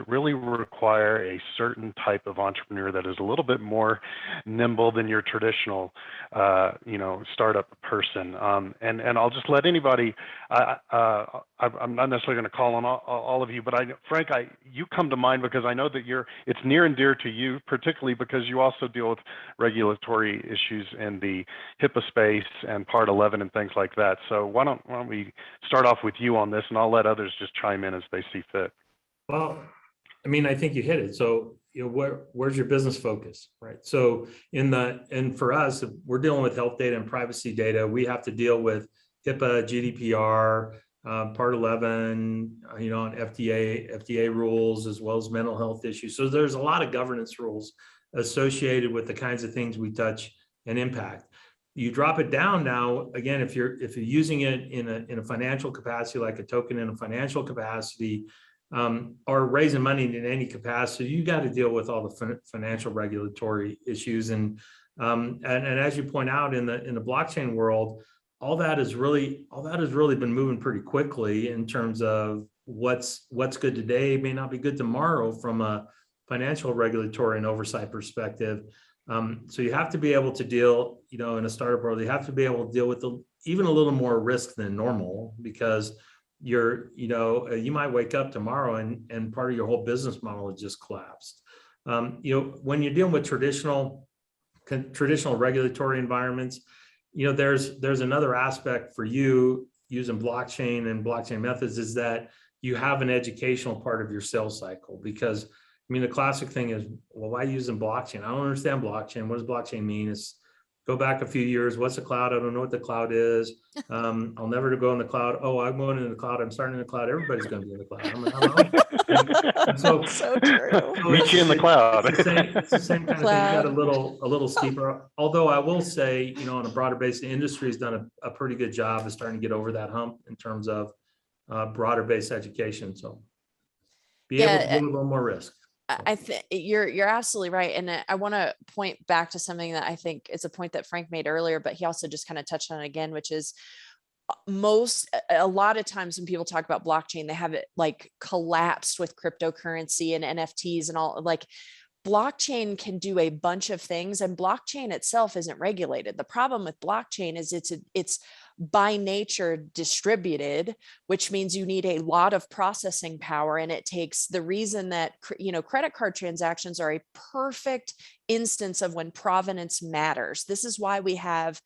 really require a certain type of entrepreneur that is a little bit more nimble than your traditional startup person? And I'll just let anybody, I'm not necessarily going to call on all of you, but Frank, you come to mind because I know that it's near and dear to you, particularly because you also deal with regulatory issues in the HIPAA space and Part 11 and things like that. So why don't we start off with you on this, and I'll let others just chime in as they see fit. Well, I mean, I think you hit it. So, where's your business focus, right? So and for us, if we're dealing with health data and privacy data, we have to deal with HIPAA, GDPR, Part 11, on FDA rules, as well as mental health issues. So there's a lot of governance rules associated with the kinds of things we touch and impact. You drop it down now, again, if you're using it in a financial capacity, like a token in a financial capacity, or raising money in any capacity, you got to deal with all the financial regulatory issues. And as you point out, in the blockchain world, all that has really been moving pretty quickly in terms of what's good today may not be good tomorrow from a financial regulatory and oversight perspective. So you have to be able to deal, in a startup world, you have to be able to deal with even a little more risk than normal, because you might wake up tomorrow and part of your whole business model has just collapsed. When you're dealing with traditional regulatory environments, there's another aspect for you using blockchain and blockchain methods, is that you have an educational part of your sales cycle. Because the classic thing is, well, why using blockchain? I don't understand blockchain. What does blockchain mean? Go back a few years. What's the cloud? I don't know what the cloud is. I'll never go in the cloud. Oh, I'm going in the cloud. I'm starting in the cloud. Everybody's going to be in the cloud. So true. Meet you in the cloud. It's the same kind of thing. You got a little steeper. Although I will say, on a broader base, the industry has done a pretty good job of starting to get over that hump in terms of broader base education. So be able to do a little more risk. I think you're absolutely right. And I want to point back to something that I think is a point that Frank made earlier, but he also just kind of touched on it again, which is a lot of times when people talk about blockchain, they have it like collapsed with cryptocurrency and NFTs and all. Like, blockchain can do a bunch of things, and blockchain itself isn't regulated. The problem with blockchain is it's by nature distributed, which means you need a lot of processing power. And it takes the reason that, credit card transactions are a perfect instance of when provenance matters. This is why we have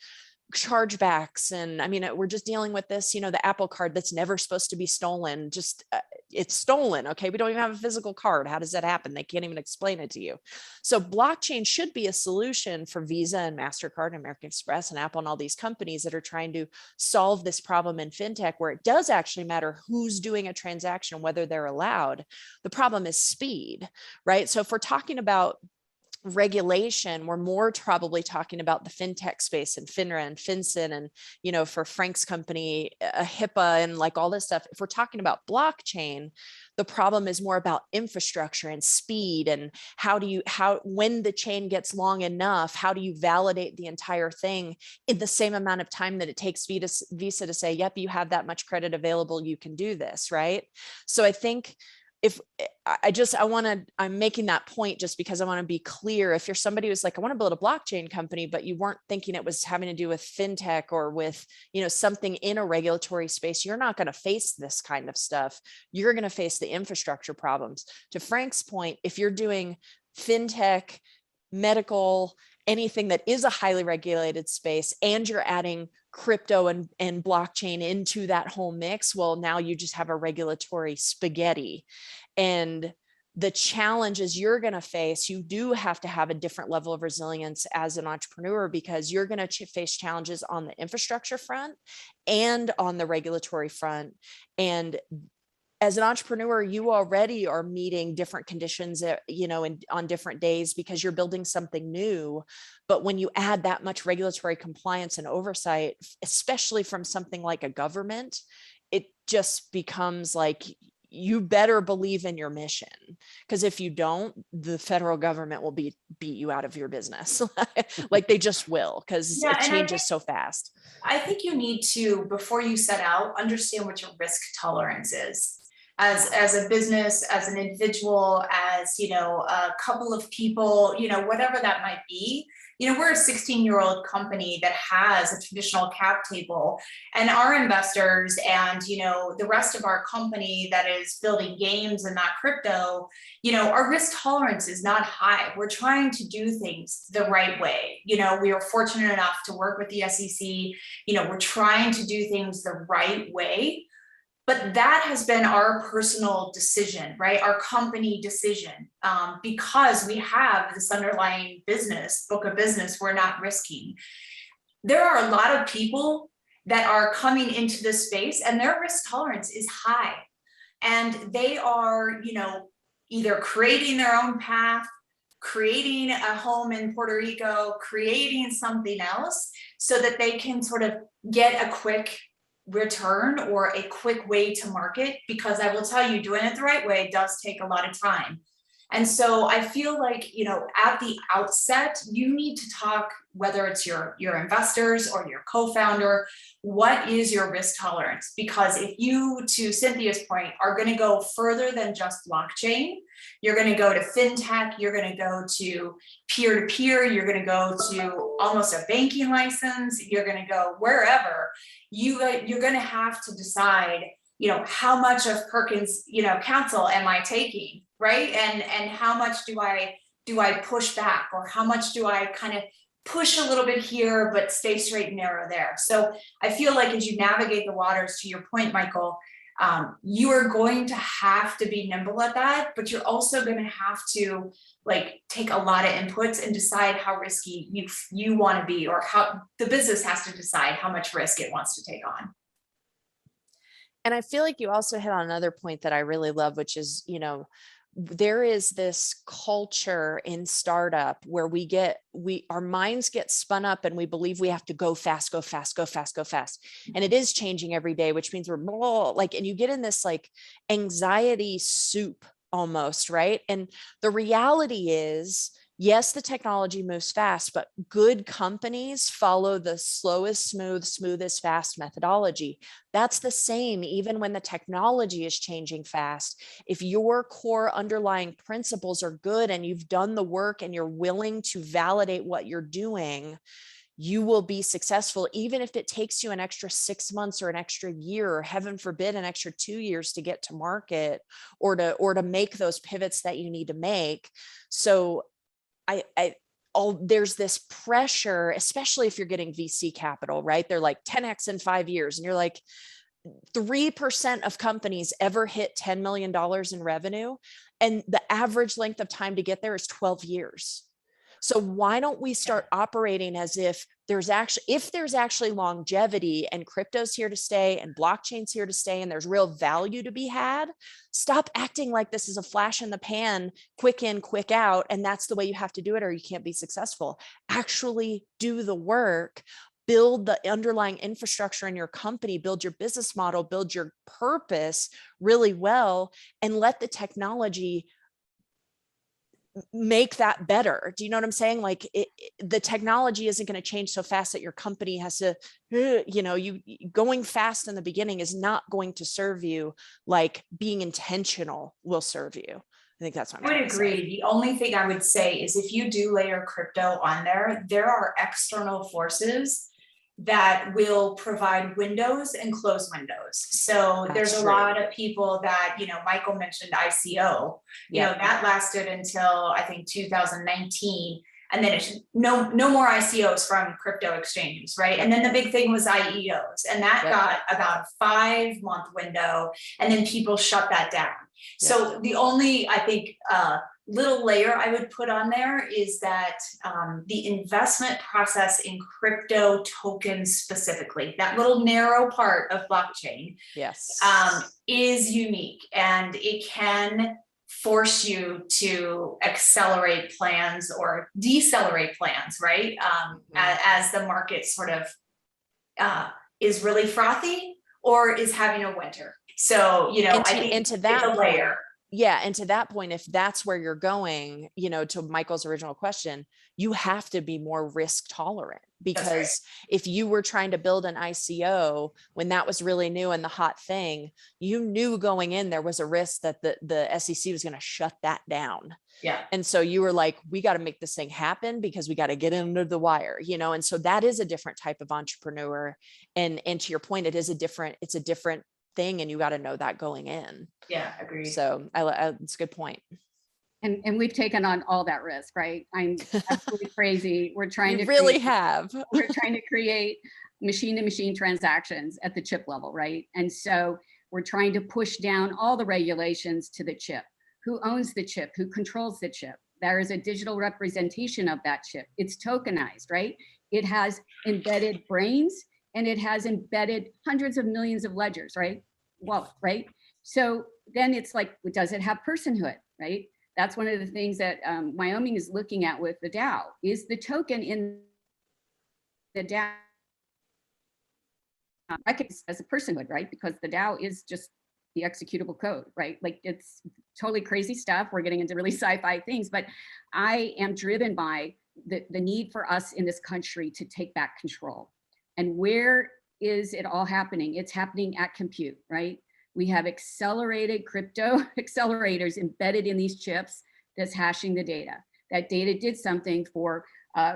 chargebacks. And we're just dealing with this, the Apple card that's never supposed to be stolen. Just it's stolen. Okay. We don't even have a physical card. How does that happen? They can't even explain it to you. So blockchain should be a solution for Visa and MasterCard and American Express and Apple and all these companies that are trying to solve this problem in fintech, where it does actually matter who's doing a transaction, whether they're allowed. The problem is speed, right? So if we're talking about regulation, we're more probably talking about the fintech space and FINRA and FinCEN and, you know, for Frank's company, HIPAA and like all this stuff. If we're talking about blockchain, the problem is more about infrastructure and speed and when the chain gets long enough, how do you validate the entire thing in the same amount of time that it takes Visa to say, yep, you have that much credit available, you can do this, right? So I think I'm making that point just because I want to be clear. If you're somebody who's like, I want to build a blockchain company, but you weren't thinking it was having to do with fintech or with, you know, something in a regulatory space, you're not going to face this kind of stuff. You're going to face the infrastructure problems. To Frank's point, if you're doing fintech, medical, anything that is a highly regulated space, and you're adding crypto and blockchain into that whole mix, well, now you just have a regulatory spaghetti. And the challenges you're going to face, you do have to have a different level of resilience as an entrepreneur, because you're going to face challenges on the infrastructure front and on the regulatory front. And as an entrepreneur, you already are meeting different conditions, you know, on different days because you're building something new. But when you add that much regulatory compliance and oversight, especially from something like a government, it just becomes like, you better believe in your mission, because if you don't, the federal government will beat you out of your business. Like they just will, because it changes so fast. I think you need to, before you set out, understand what your risk tolerance is. As a business, as an individual, as, you know, a couple of people, you know, whatever that might be. You know, we're a 16-year-old company that has a traditional cap table, and our investors and, you know, the rest of our company that is building games and not crypto, you know, our risk tolerance is not high. We're trying to do things the right way. You know, we are fortunate enough to work with the SEC. You know, we're trying to do things the right way. But that has been our personal decision, right? Our company decision, because we have this underlying book of business we're not risking. There are a lot of people that are coming into this space and their risk tolerance is high. And they are, you know, either creating their own path, creating a home in Puerto Rico, creating something else so that they can sort of get a quick return or a quick way to market, because I will tell you, doing it the right way does take a lot of time. And so I feel like, you know, at the outset, you need to talk, whether it's your investors or your co-founder, what is your risk tolerance? Because if you, to Cynthia's point, are going to go further than just blockchain, you're going to go to fintech, you're going to go to peer-to-peer, you're going to go to almost a banking license, you're going to go wherever, you're going to have to decide, you know, how much of Perkins, you know, counsel am I taking, right? And how much do I push back, or how much do I kind of push a little bit here, but stay straight and narrow there? So I feel like as you navigate the waters, to your point, Michael, you are going to have to be nimble at that, but you're also going to have to like take a lot of inputs and decide how risky you want to be, or how the business has to decide how much risk it wants to take on. And I feel like you also hit on another point that I really love, which is, you know, there is this culture in startup where our minds get spun up and we believe we have to go fast, go fast, go fast, go fast. And it is changing every day, which means we're more like, and you get in this like anxiety soup almost, right? And the reality is, yes, the technology moves fast, but good companies follow the slowest, smoothest, fast methodology. That's the same even when the technology is changing fast. If your core underlying principles are good and you've done the work and you're willing to validate what you're doing, you will be successful, even if it takes you an extra 6 months or an extra year, or heaven forbid, an extra 2 years to get to market, or to make those pivots that you need to make. So there's this pressure, especially if you're getting VC capital, right? They're like 10x in 5 years. And you're like, 3% of companies ever hit $10 million in revenue. And the average length of time to get there is 12 years. So why don't we start operating as if there's actually longevity and crypto's here to stay and blockchain's here to stay and there's real value to be had? Stop acting like this is a flash in the pan, quick in, quick out, and that's the way you have to do it or you can't be successful. Actually do the work. Build the underlying infrastructure in your company, build your business model, build your purpose really well, and let the technology make that better. Do you know what I'm saying? Like the technology isn't going to change so fast that your company has to, you going fast in the beginning is not going to serve you like being intentional will serve you. I think that's what I would agree. The only thing I would say is if you do layer crypto on there are external forces that will provide windows and close windows. So there's a lot of people that, Michael mentioned ICO, that lasted until I think 2019. And then it's no more ICOs from crypto exchanges, right? And then the big thing was IEOs, and that got about a 5-month window, and then people shut that down. So the only, I think, little layer I would put on there is that the investment process in crypto tokens specifically, that little narrow part of blockchain, is unique, and it can force you to accelerate plans or decelerate plans, right? As the market sort of is really frothy or is having a winter. So, I think it's a layer. And to that point, if that's where you're going, to Michael's original question, you have to be more risk tolerant, because if you were trying to build an ICO when that was really new and the hot thing, you knew going in there was a risk that the SEC was going to shut that down. Yeah. And so you were like, we got to make this thing happen because we got to get under the wire, and so that is a different type of entrepreneur. And to your point, it's a different thing, and you got to know that going in. Yeah, agreed. So it's a good point. And we've taken on all that risk, right? I'm absolutely crazy. We're trying to We're trying to create machine-to-machine transactions at the chip level, right? And so we're trying to push down all the regulations to the chip. Who owns the chip? Who controls the chip? There is a digital representation of that chip. It's tokenized, right? It has embedded brains, and it has embedded hundreds of millions of ledgers, right? Well, right? So then it's like, does it have personhood, right? That's one of the things that Wyoming is looking at with the DAO. Is the token in the DAO recognized as a personhood, right? Because the DAO is just the executable code, right? Like, it's totally crazy stuff. We're getting into really sci-fi things, but I am driven by the need for us in this country to take back control. And where is it all happening? It's happening at compute, right? We have accelerated crypto accelerators embedded in these chips that's hashing the data. That data did something for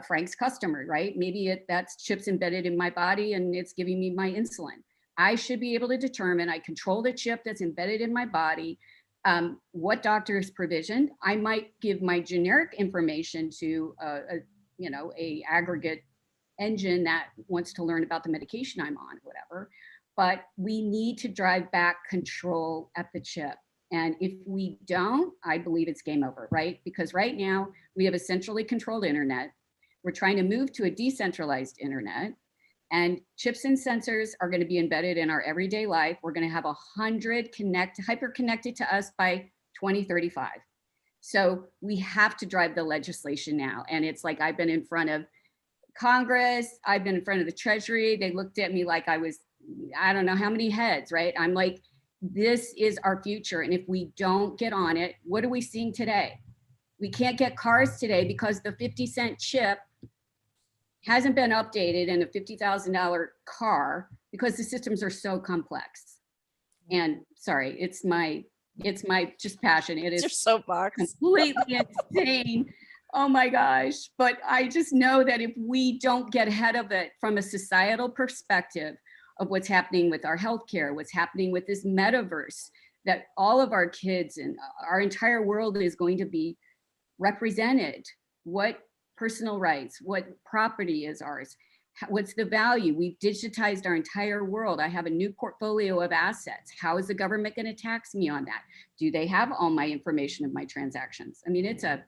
Frank's customer, right? Maybe that's chips embedded in my body and it's giving me my insulin. I should be able to determine, I control the chip that's embedded in my body, what doctor is provisioned. I might give my generic information to a aggregate engine that wants to learn about the medication I'm on, whatever. But we need to drive back control at the chip. And if we don't, I believe it's game over, right? Because right now we have a centrally controlled internet. We're trying to move to a decentralized internet, and chips and sensors are going to be embedded in our everyday life. We're going to have 100 hyper connected to us by 2035. So we have to drive the legislation now. And it's like, I've been in front of Congress, I've been in front of the Treasury. They looked at me like I was, I don't know how many heads, right? I'm like, this is our future. And if we don't get on it, what are we seeing today? We can't get cars today because the 50-cent chip hasn't been updated in a $50,000 car because the systems are so complex. And sorry, it's my just passion. It is your soapbox. Completely insane. Oh my gosh. But I just know that if we don't get ahead of it from a societal perspective of what's happening with our healthcare, what's happening with this metaverse, that all of our kids and our entire world is going to be represented. What personal rights, what property is ours, what's the value? We've digitized our entire world. I have a new portfolio of assets. How is the government going to tax me on that? Do they have all my information of my transactions? I mean, it's an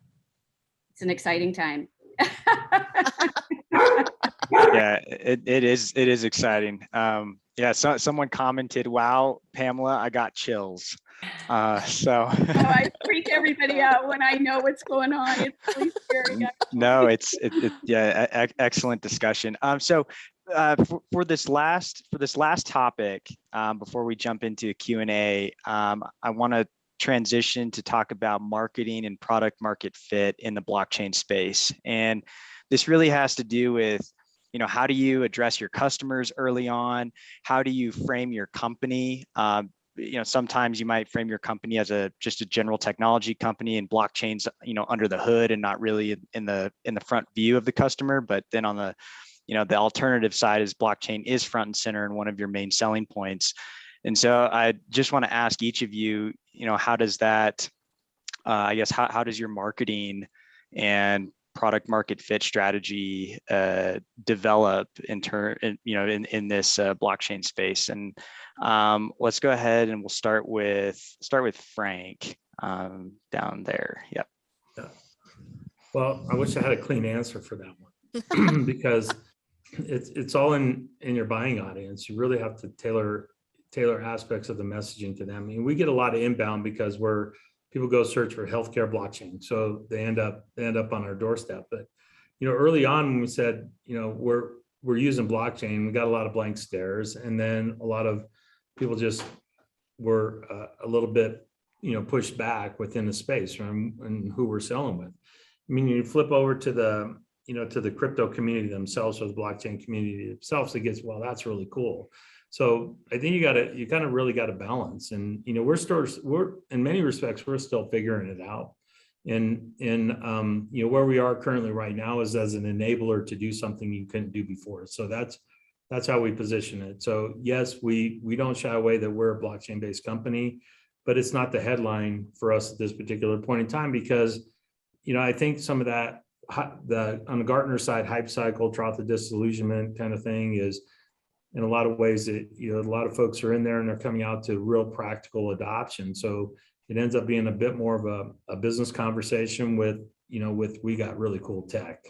exciting time. Yeah, it is exciting. Yeah, someone commented, "Wow, Pamela, I got chills." So I freak everybody out when I know what's going on. It's really scary. no, yeah, excellent discussion. So for this last topic, before we jump into Q&A, I want to transition to talk about marketing and product market fit in the blockchain space. And this really has to do with, how do you address your customers early on? How do you frame your company? Sometimes you might frame your company as just a general technology company, and blockchain's, under the hood and not really in the front view of the customer. But then on the, the alternative side is blockchain is front and center and one of your main selling points. And so I just want to ask each of you, how does that, I guess, how does your marketing and product market fit strategy develop in this blockchain space? And let's go ahead and we'll start with Frank down there. Yep. Yeah. Well, I wish I had a clean answer for that one because it's all in your buying audience. You really have to tailor aspects of the messaging to them. I mean, we get a lot of inbound because people go search for healthcare blockchain, so they end up on our doorstep. But early on when we said we're using blockchain, we got a lot of blank stares, and then a lot of people just were a little bit pushed back within the space and who we're selling with. I mean, you flip over to the to the crypto community themselves, or the blockchain community themselves, it gets, well, that's really cool. So I think you kind of really got to balance, and we're in many respects we're still figuring it out. And where we are currently right now is as an enabler to do something you couldn't do before. So that's how we position it. So yes, we don't shy away that we're a blockchain based company, but it's not the headline for us at this particular point in time, because I think some of that on the Gartner side, hype cycle, trough of disillusionment kind of thing is, in a lot of ways, that a lot of folks are in there and they're coming out to real practical adoption. So it ends up being a bit more of a business conversation with we got really cool tech,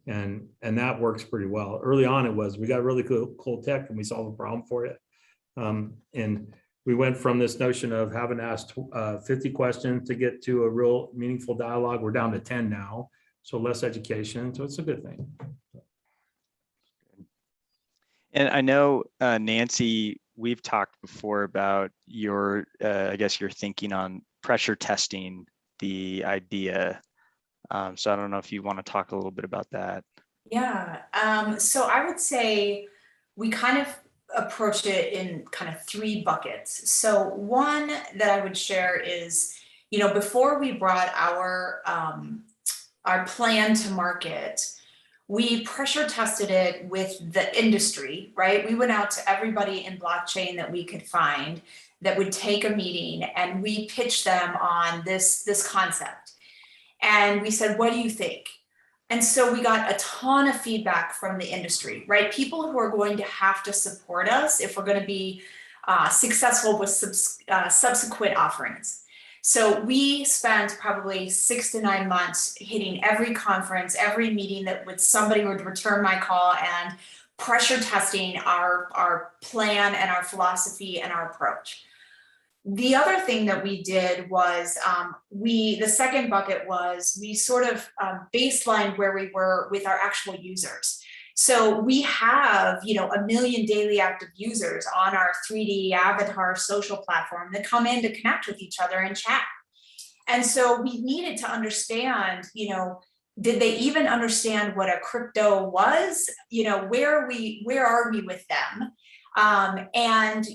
and that works pretty well. Early on, we got really cool tech and we solved a problem for it. And we went from this notion of having asked 50 questions to get to a real meaningful dialogue. We're down to 10 now, so less education. So it's a good thing. And I know, Nancy, we've talked before about your, I guess, your thinking on pressure testing the idea. So I don't know if you want to talk a little bit about that. Yeah. So I would say we kind of approached it in kind of three buckets. So one that I would share is, before we brought our plan to market, we pressure tested it with the industry, right? We went out to everybody in blockchain that we could find that would take a meeting, and we pitched them on this concept. And we said, what do you think? And so we got a ton of feedback from the industry, right? People who are going to have to support us if we're going to be successful with subsequent offerings. So we spent probably 6 to 9 months hitting every conference, every meeting somebody would return my call, and pressure testing our plan and our philosophy and our approach. The other thing that we did was the second bucket was we sort of baselined where we were with our actual users. So we have, 1 million daily active users on our 3D avatar social platform that come in to connect with each other and chat. And so we needed to understand, did they even understand what a crypto was? Where are we with them? And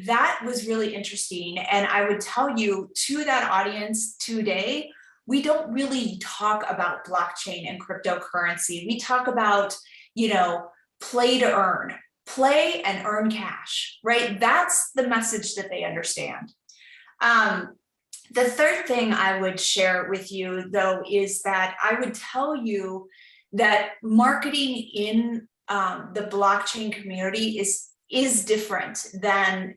that was really interesting. And I would tell you, to that audience today, we don't really talk about blockchain and cryptocurrency. We talk about, play to earn, play and earn cash, right? That's the message that they understand. The third thing I would share with you, though, is that I would tell you that marketing in the blockchain community is different than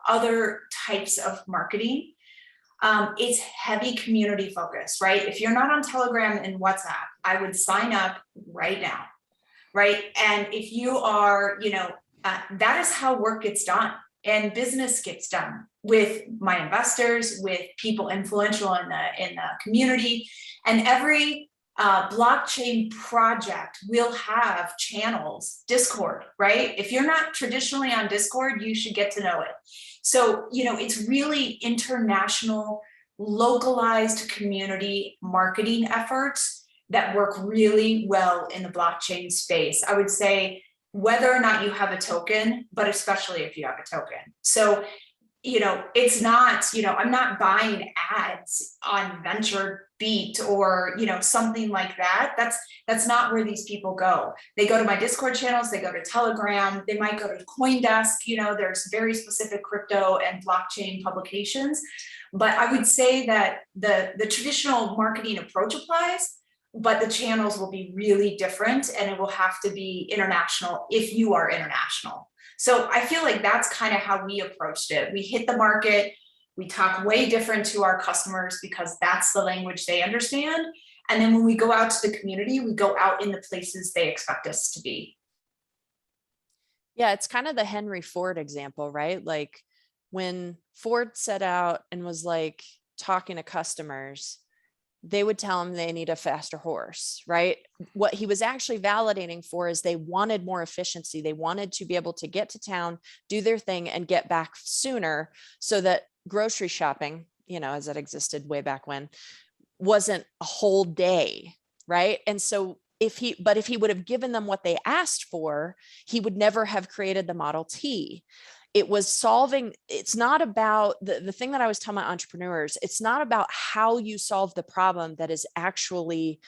other types of marketing. It's heavy community focused, right? If you're not on Telegram and WhatsApp, I would sign up right now, right? And if you are, that is how work gets done and business gets done with my investors, with people influential in the community, and every blockchain project will have channels, Discord, right? If you're not traditionally on Discord, you should get to know it. So, it's really international, localized community marketing efforts that work really well in the blockchain space. I would say whether or not you have a token, but especially if you have a token. So, it's not, I'm not buying ads on VentureBeat or, something like that. That's not where these people go. They go to my Discord channels, they go to Telegram, they might go to CoinDesk, there's very specific crypto and blockchain publications. But I would say that the traditional marketing approach applies, but the channels will be really different and it will have to be international if you are international. So I feel like that's kind of how we approached it. We hit the market, we talk way different to our customers because that's the language they understand. And then when we go out to the community, we go out in the places they expect us to be. Yeah, it's kind of the Henry Ford example, right? Like when Ford set out and was like talking to customers, they would tell him they need a faster horse, right? What he was actually validating for is they wanted more efficiency. They wanted to be able to get to town, do their thing, and get back sooner so that grocery shopping, as it existed way back when, wasn't a whole day, right? And so if he would have given them what they asked for, he would never have created the Model T. It was solving, it's not about the thing that I was telling my entrepreneurs, it's not about how you solve the problem that is actually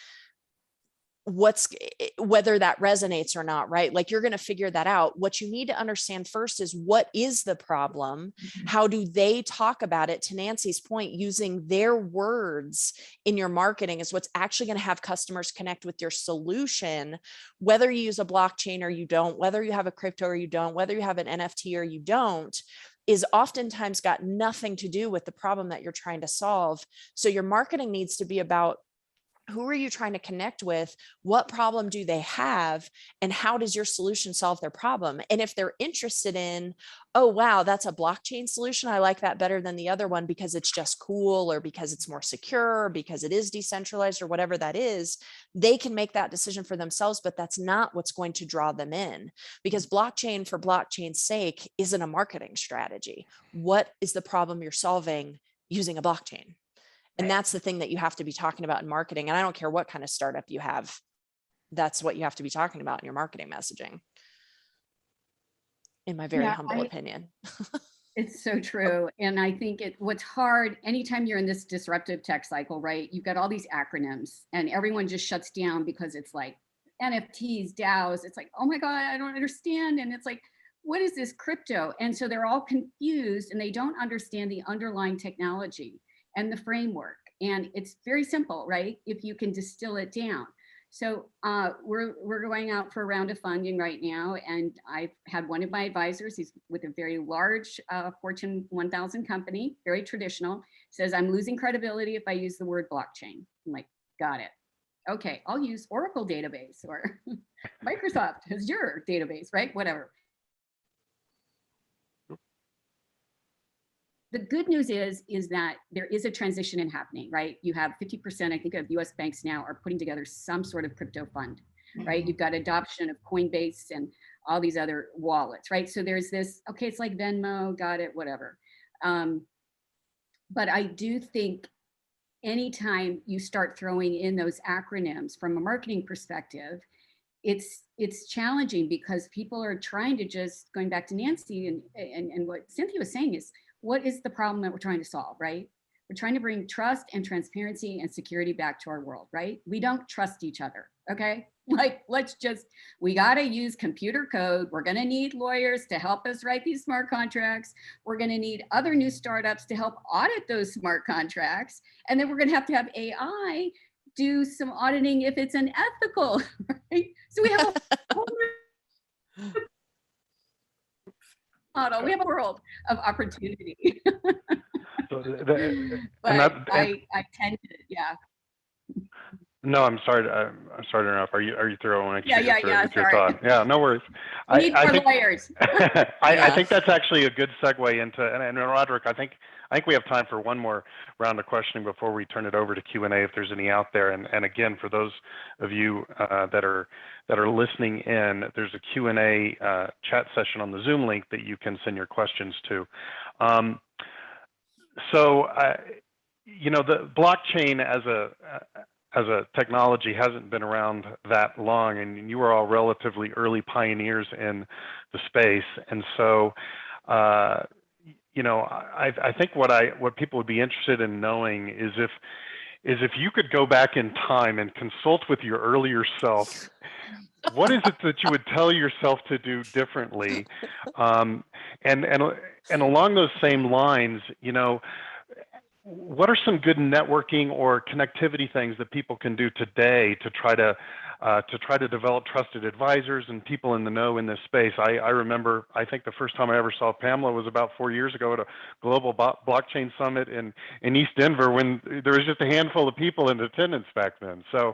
whether that resonates or not, right? Like you're going to figure that out. What you need to understand first is what is the problem? How do they talk about it? To Nancy's point, using their words in your marketing is what's actually going to have customers connect with your solution, whether you use a blockchain or you don't, whether you have a crypto or you don't, whether you have an NFT or you don't, is oftentimes got nothing to do with the problem that you're trying to solve. So your marketing needs to be about who are you trying to connect with? What problem do they have? And how does your solution solve their problem? And if they're interested in, oh, wow, that's a blockchain solution, I like that better than the other one because it's just cool or because it's more secure, or because it is decentralized or whatever that is, they can make that decision for themselves, but that's not what's going to draw them in, because blockchain for blockchain's sake isn't a marketing strategy. What is the problem you're solving using a blockchain? And that's the thing that you have to be talking about in marketing. And I don't care what kind of startup you have, that's what you have to be talking about in your marketing messaging, in my very humble opinion. It's so true. And I think what's hard, anytime you're in this disruptive tech cycle, right? You've got all these acronyms and everyone just shuts down because it's like NFTs, DAOs. It's like, oh my God, I don't understand. And it's like, what is this crypto? And so they're all confused and they don't understand the underlying technology and the framework. And it's very simple, right? If you can distill it down. So we're going out for a round of funding right now. And I've had one of my advisors, he's with a very large Fortune 1000 company, very traditional, says, I'm losing credibility if I use the word blockchain. I'm like, got it. Okay, I'll use Oracle database or Microsoft Azure database, right? Whatever. The good news is that there is a transition happening, right? You have 50%, I think, of US banks now are putting together some sort of crypto fund, right? You've got adoption of Coinbase and all these other wallets, right? So there's this, okay, it's like Venmo, got it, whatever. But I do think anytime you start throwing in those acronyms from a marketing perspective, it's challenging because people are trying to just, going back to Nancy and what Cynthia was saying is, what is the problem that we're trying to solve, right? We're trying to bring trust and transparency and security back to our world, right? We don't trust each other, okay? Like, we gotta use computer code. We're gonna need lawyers to help us write these smart contracts. We're gonna need other new startups to help audit those smart contracts. And then we're gonna have AI do some auditing if it's unethical, right? So we have a whole model. We have a world of opportunity. So But I tend to, yeah. No, I'm sorry. I'm sorry to interrupt. Are you through? I want to keep Yeah, with your sorry. thought. Yeah, no worries. We need more think, lawyers. I think that's actually a good segue into. And Roderick, I think we have time for one more round of questioning before we turn it over to Q&A if there's any out there. And again, for those of you that are listening in, there's a Q&A chat session on the Zoom link that you can send your questions to. You know, the blockchain as a technology hasn't been around that long, and you are all relatively early pioneers in the space. And so, you know, I think what people would be interested in knowing is if you could go back in time and consult with your earlier self, what is it that you would tell yourself to do differently? And along those same lines, you know, what are some good networking or connectivity things that people can do today to try to develop trusted advisors and people in the know in this space? I remember, I think the first time I ever saw Pamela was about 4 years ago at a global blockchain summit in East Denver, when there was just a handful of people in attendance back then. So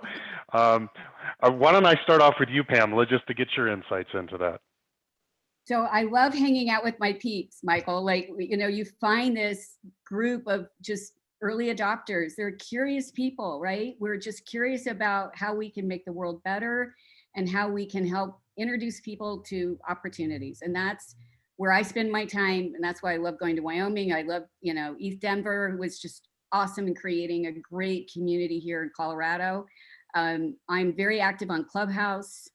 why don't I start off with you, Pamela, just to get your insights into that. So I love hanging out with my peeps, Michael. Like, you know, you find this group of just early adopters. They're curious people, right? We're just curious about how we can make the world better and how we can help introduce people to opportunities. And that's where I spend my time. And that's why I love going to Wyoming. I love, you know, East Denver was just awesome in creating a great community here in Colorado. I'm very active on Clubhouse.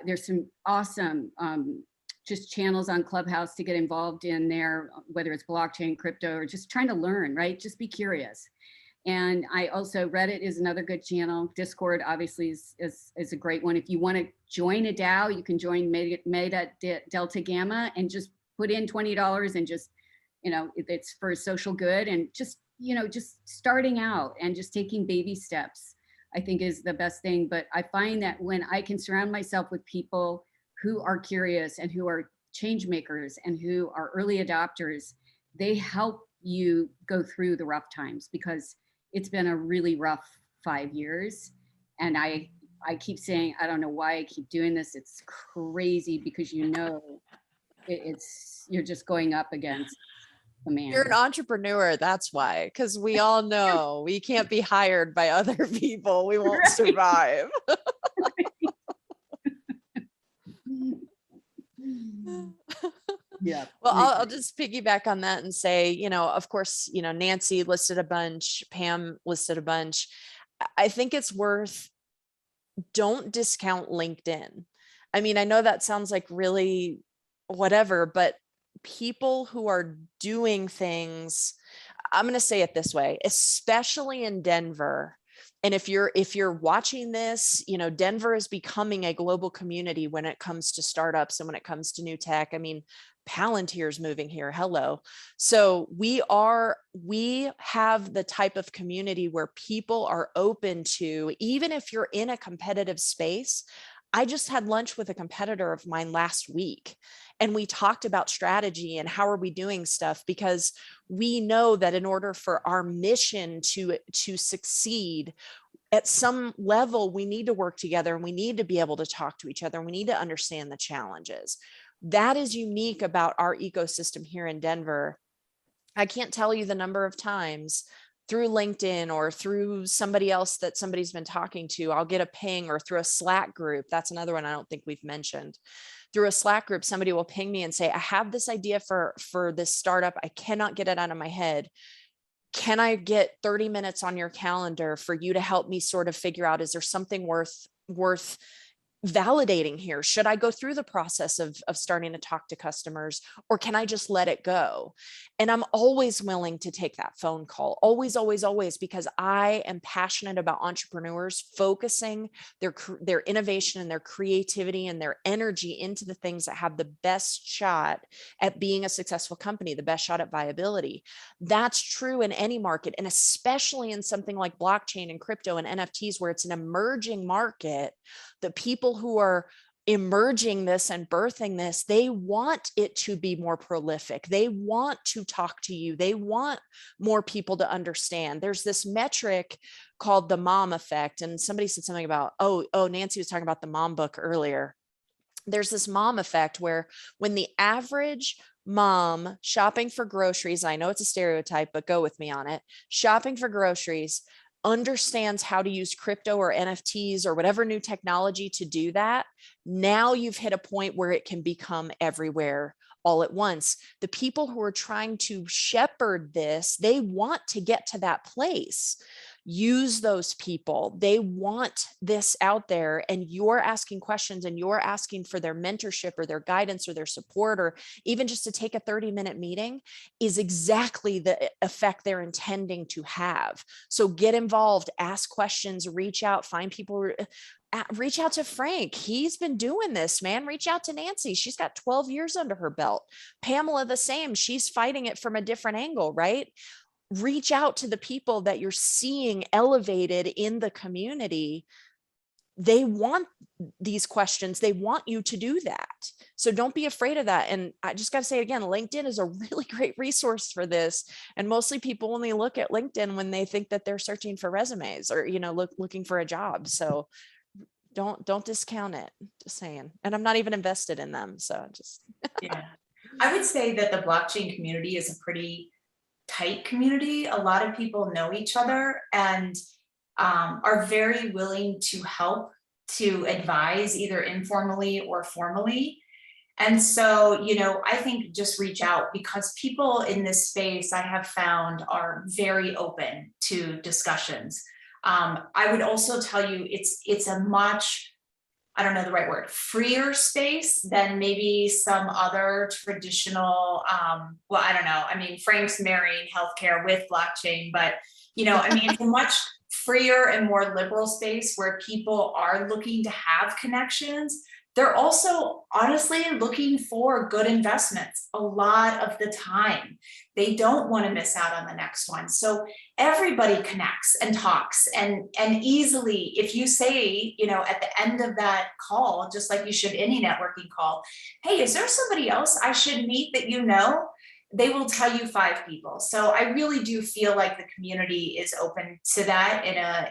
There's some awesome just channels on Clubhouse to get involved in there, whether it's blockchain, crypto, or just trying to learn, right? Just be curious. And I also, Reddit is another good channel. Discord obviously is a great one. If you want to join a DAO, you can join Meta Delta Gamma and just put in $20 and just, you know, it's for social good, and just, you know, just starting out and just taking baby steps, I think is the best thing. But I find that when I can surround myself with people who are curious and who are change makers and who are early adopters, they help you go through the rough times, because it's been a really rough 5 years. And I keep saying, I don't know why I keep doing this. It's crazy, because you know, you're just going up against the man. You're an entrepreneur, that's why, because we all know we can't be hired by other people. We won't survive. Yeah. Well, I'll just piggyback on that and say, you know, of course, you know, Nancy listed a bunch, Pam listed a bunch. I think it's worth, don't discount LinkedIn. I mean, I know that sounds like really whatever, but people who are doing things, I'm going to say it this way, especially in Denver. And if you're watching this, you know, Denver is becoming a global community when it comes to startups and when it comes to new tech. I mean, Palantir's moving here. Hello. So we have the type of community where people are open to, even if you're in a competitive space. I just had lunch with a competitor of mine last week, and we talked about strategy and how are we doing stuff, because we know that in order for our mission to succeed, at some level, we need to work together, and we need to be able to talk to each other, and we need to understand the challenges. That is unique about our ecosystem here in Denver. I can't tell you the number of times through LinkedIn or through somebody else that somebody's been talking to, I'll get a ping, or through a Slack group. That's another one I don't think we've mentioned. Through a Slack group, somebody will ping me and say, I have this idea for this startup. I cannot get it out of my head. Can I get 30 minutes on your calendar for you to help me sort of figure out, is there something worth validating here? Should I go through the process of starting to talk to customers, or can I just let it go? And I'm always willing to take that phone call, always, always, always, because I am passionate about entrepreneurs focusing their innovation and their creativity and their energy into the things that have the best shot at being a successful company, the best shot at viability. That's true in any market, and especially in something like blockchain and crypto and NFTs, where it's an emerging market. The people who are emerging this and birthing this, they want it to be more prolific. They want to talk to you. They want more people to understand. There's this metric called the mom effect. And somebody said something about, oh, Nancy was talking about the mom book earlier. There's this mom effect where when the average mom shopping for groceries, I know it's a stereotype, but go with me on it, shopping for groceries, understands how to use crypto or NFTs or whatever new technology to do that, now you've hit a point where it can become everywhere all at once. The people who are trying to shepherd this, they want to get to that place. Use those people. They want this out there, and you're asking questions and you're asking for their mentorship or their guidance or their support, or even just to take a 30-minute meeting is exactly the effect they're intending to have. So get involved, ask questions, reach out, find people. Reach out to Frank. He's been doing this, man. Reach out to Nancy. She's got 12 years under her belt. Pamela, the same. She's fighting it from a different angle, right? Reach out to the people that you're seeing elevated in the community. They want these questions. They want you to do that. So don't be afraid of that. And I just got to say again, LinkedIn is a really great resource for this. And mostly people only look at LinkedIn when they think that they're searching for resumes or, looking for a job. So don't discount it, just saying. And I'm not even invested in them. So just. Yeah, I would say that the blockchain community is a pretty tight community. A lot of people know each other and are very willing to help, to advise either informally or formally. And so, I think just reach out, because people in this space I have found are very open to discussions. I would also tell you it's a much, I don't know the right word, freer space than maybe some other traditional, well, I don't know. I mean, Frank's marrying healthcare with blockchain, but, it's a much freer and more liberal space where people are looking to have connections. They're also honestly looking for good investments a lot of the time. They don't want to miss out on the next one. So everybody connects and talks and easily, if you say, at the end of that call, just like you should any networking call, hey, is there somebody else I should meet that they will tell you 5 people. So I really do feel like the community is open to that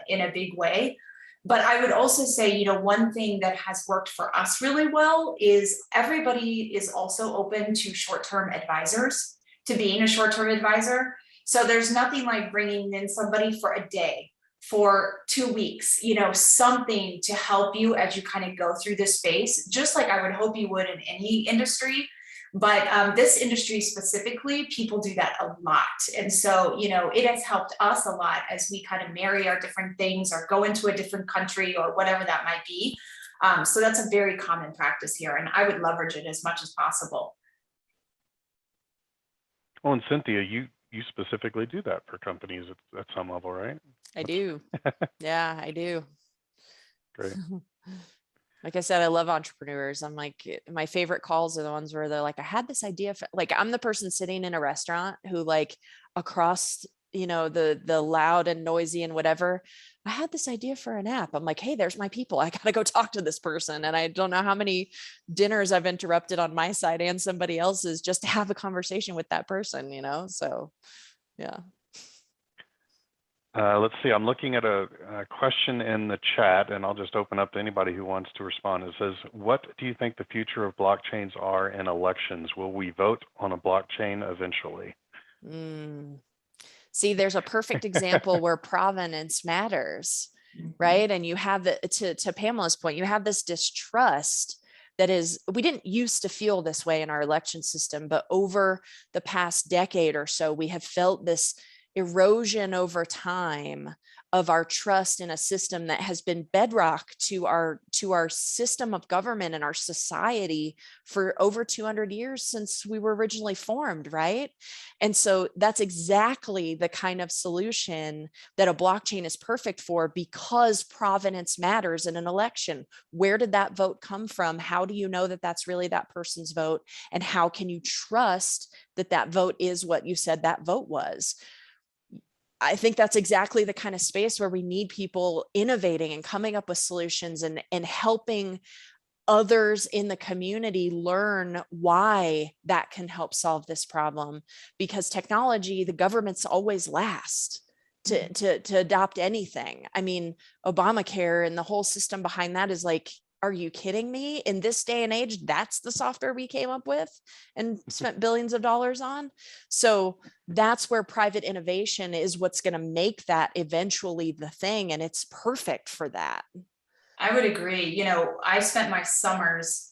in a big way. But I would also say, one thing that has worked for us really well is everybody is also open to short-term advisors, to being a short-term advisor. So there's nothing like bringing in somebody for a day, for 2 weeks, something to help you as you kind of go through this space, just like I would hope you would in any industry. But this industry specifically, people do that a lot. And so, it has helped us a lot as we kind of marry our different things or go into a different country or whatever that might be. So that's a very common practice here, and I would leverage it as much as possible. Well, and Cynthia, you specifically do that for companies at some level, right? I do. Yeah, I do. Great. Like I said, I love entrepreneurs. I'm like, my favorite calls are the ones where they're like, I had this idea for, like, I'm the person sitting in a restaurant who, like, across, the loud and noisy and whatever, I had this idea for an app. I'm like, hey, there's my people. I got to go talk to this person. And I don't know how many dinners I've interrupted on my side and somebody else's just to have a conversation with that person, So, yeah. Let's see, I'm looking at a question in the chat, and I'll just open up to anybody who wants to respond. It says, what do you think the future of blockchains are in elections? Will we vote on a blockchain eventually? See, there's a perfect example where provenance matters, right? And you have to Pamela's point, you have this distrust that is, we didn't used to feel this way in our election system, but over the past decade or so, we have felt this erosion over time of our trust in a system that has been bedrock to our system of government and our society for over 200 years since we were originally formed, right? And so that's exactly the kind of solution that a blockchain is perfect for, because provenance matters in an election. Where did that vote come from? How do you know that that's really that person's vote? And how can you trust that that vote is what you said that vote was? I think that's exactly the kind of space where we need people innovating and coming up with solutions and helping others in the community learn why that can help solve this problem, because technology, the government's always last to adopt anything. I mean, Obamacare and the whole system behind that is like, are you kidding me? In this day and age, that's the software we came up with and spent billions of dollars on. So that's where private innovation is what's going to make that eventually the thing. And it's perfect for that. I would agree. You know, I spent my summers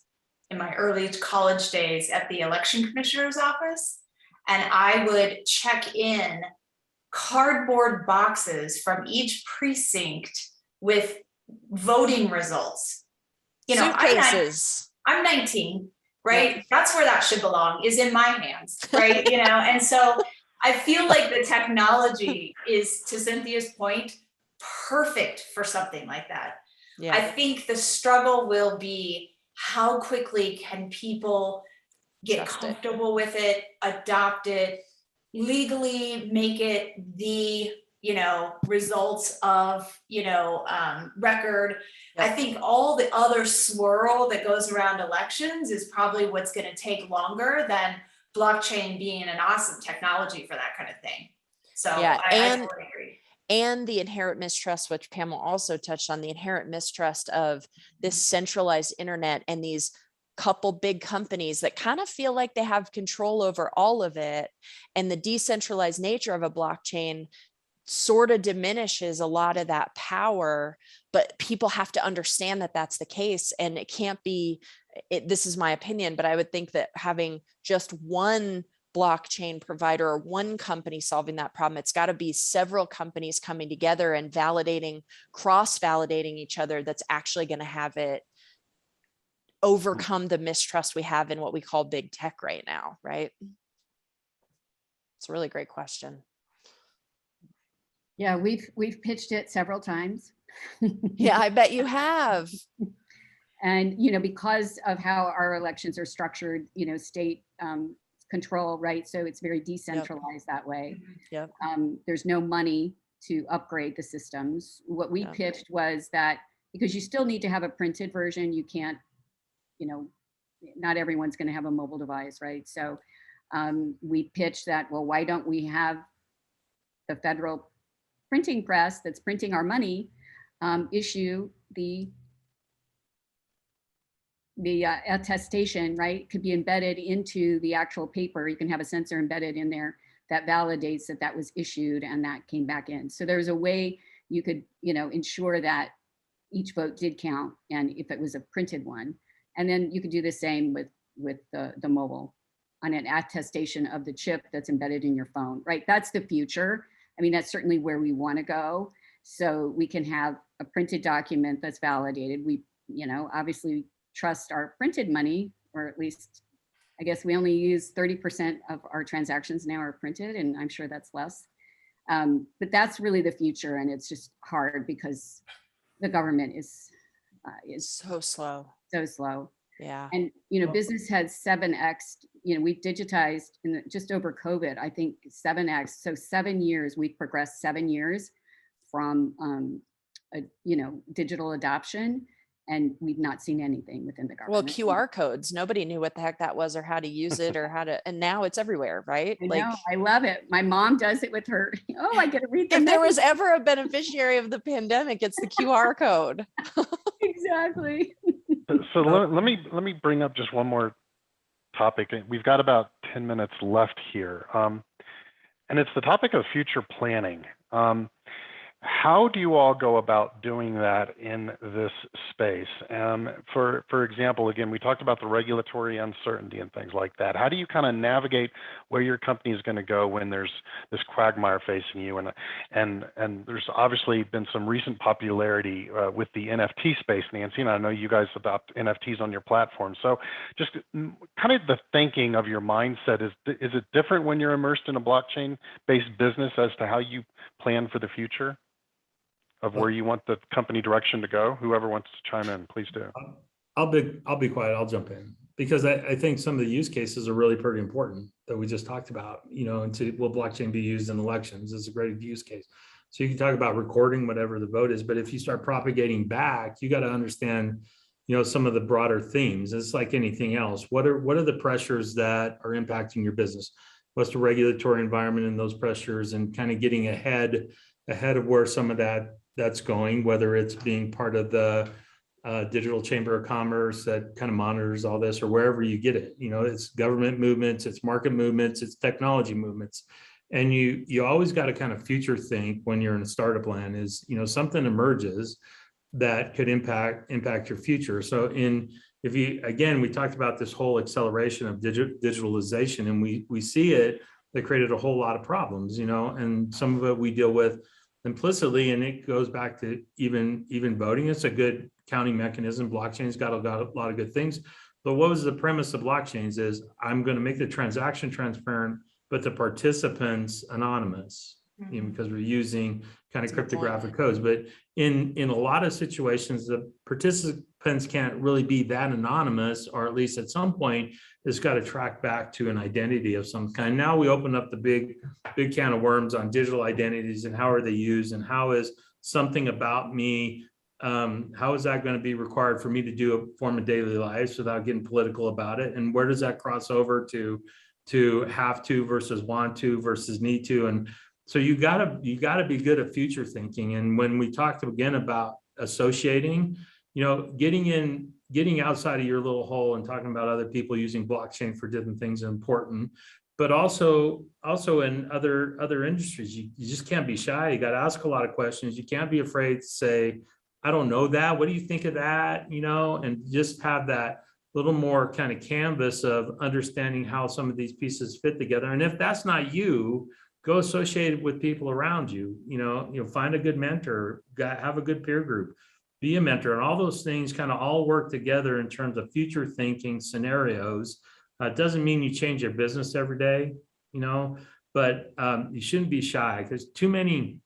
in my early college days at the election commissioner's office, and I would check in cardboard boxes from each precinct with voting results. You know, Suitcases. I'm 19, right? Yep. That's where that should belong, is in my hands, right? You know, and so I feel like the technology is, to Cynthia's point, perfect for something like that. Yeah. I think the struggle will be how quickly can people get comfortable with it, adopt it, legally make it the, you know, results of, you know, record. Yep. I think all the other swirl that goes around elections is probably what's going to take longer than blockchain being an awesome technology for that kind of thing. So yeah, I totally agree. And the inherent mistrust, which Pamela also touched on, the inherent mistrust of this centralized internet and these couple big companies that kind of feel like they have control over all of it. And the decentralized nature of a blockchain sort of diminishes a lot of that power, but people have to understand that that's the case. And it can't be, this is my opinion, but I would think that having just one blockchain provider or one company solving that problem, it's got to be several companies coming together and validating, cross-validating each other. That's actually going to have it overcome the mistrust we have in what we call big tech right now, right? It's a really great question. Yeah, we've pitched it several times. Yeah, I bet you have. And, you know, because of how our elections are structured, you know, state control, right? So it's very decentralized that way. Yep. There's no money to upgrade the systems. What we pitched was that because you still need to have a printed version, you can't, you know, not everyone's going to have a mobile device, right? So we pitched that, well, why don't we have the federal printing press that's printing our money issue the attestation, right? Could be embedded into the actual paper. You can have a sensor embedded in there that validates that that was issued and that came back in. So there's a way you could, you know, ensure that each vote did count, and if it was a printed one. And then you could do the same with the mobile on an attestation of the chip that's embedded in your phone, right? That's the future. I mean, that's certainly where we want to go. So we can have a printed document that's validated. We, you know, obviously trust our printed money, or at least, I guess we only use 30% of our transactions now are printed, and I'm sure that's less. But that's really the future, and it's just hard because the government is so slow. So slow. Yeah. And, you know, business has 7x, you know, we've digitized in just over COVID, I think 7x. So 7 years, we've progressed 7 years from, you know, digital adoption, and we've not seen anything within the government. Well, QR codes, nobody knew what the heck that was or how to use it or how to, and now it's everywhere, right? I know, I love it. My mom does it with her. Oh, I get to read them. If there was ever a beneficiary of the pandemic, it's the QR code. Exactly. So let me bring up just one more topic. We've got about 10 minutes left here. And it's the topic of future planning. How do you all go about doing that in this space? For example, again, we talked about the regulatory uncertainty and things like that. How do you kind of navigate where your company is going to go when there's this quagmire facing you? And there's obviously been some recent popularity with the NFT space, Nancy, and I know you guys adopt NFTs on your platform. So just kind of the thinking of your mindset, is it different when you're immersed in a blockchain-based business as to how you plan for the future of where you want the company direction to go? Whoever wants to chime in, please do. I'll be quiet. I'll jump in because I think some of the use cases are really pretty important that we just talked about. You know, and will blockchain be used in elections is a great use case. So you can talk about recording whatever the vote is, but if you start propagating back, you got to understand some of the broader themes. It's like anything else. What are the pressures that are impacting your business? What's the regulatory environment and those pressures, and kind of getting ahead of where some of that's going, whether it's being part of the Digital Chamber of Commerce that kind of monitors all this, or wherever you get it. It's government movements, it's market movements, it's technology movements. And you always got to kind of future think when you're in a startup land is, something emerges that could impact your future. So we talked about this whole acceleration of digitalization, and we see it, that created a whole lot of problems, and some of it we deal with implicitly, and it goes back to even voting. It's a good counting mechanism. Blockchain's got a lot of good things. But what was the premise of blockchains is I'm going to make the transaction transparent, but the participants anonymous, because we're using kind of cryptographic codes. But in a lot of situations, the participants can't really be that anonymous, or at least at some point, it's got to track back to an identity of some kind. Now we open up the big can of worms on digital identities and how are they used, and how is something about me, how is that going to be required for me to do a form of daily life without getting political about it? And where does that cross over to have to versus want to versus need to? And so you gotta be good at future thinking. And when we talked again about associating, getting outside of your little hole and talking about other people using blockchain for different things is important. But also in other industries, you just can't be shy. You got to ask a lot of questions. You can't be afraid to say, I don't know that. What do you think of that? And just have that little more kind of canvas of understanding how some of these pieces fit together. And if that's not you, go associate with people around you. Find a good mentor, have a good peer group, be a mentor, and all those things kind of all work together in terms of future thinking scenarios. It doesn't mean you change your business every day, but you shouldn't be shy, because too many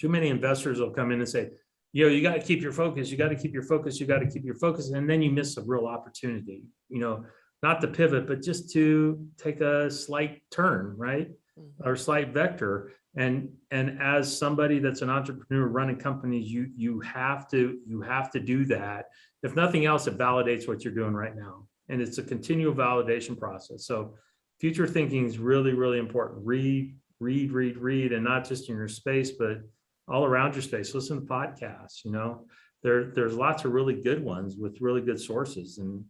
investors will come in and say, you got to keep your focus. You got to keep your focus. You got to keep your focus. And then you miss a real opportunity, not to pivot, but just to take a slight turn, right? Or slight vector. And as somebody that's an entrepreneur running companies, you have to do that. If nothing else, it validates what you're doing right now. And it's a continual validation process. So future thinking is really, really important. Read, and not just in your space, but all around your space. Listen to podcasts. There's lots of really good ones with really good sources, and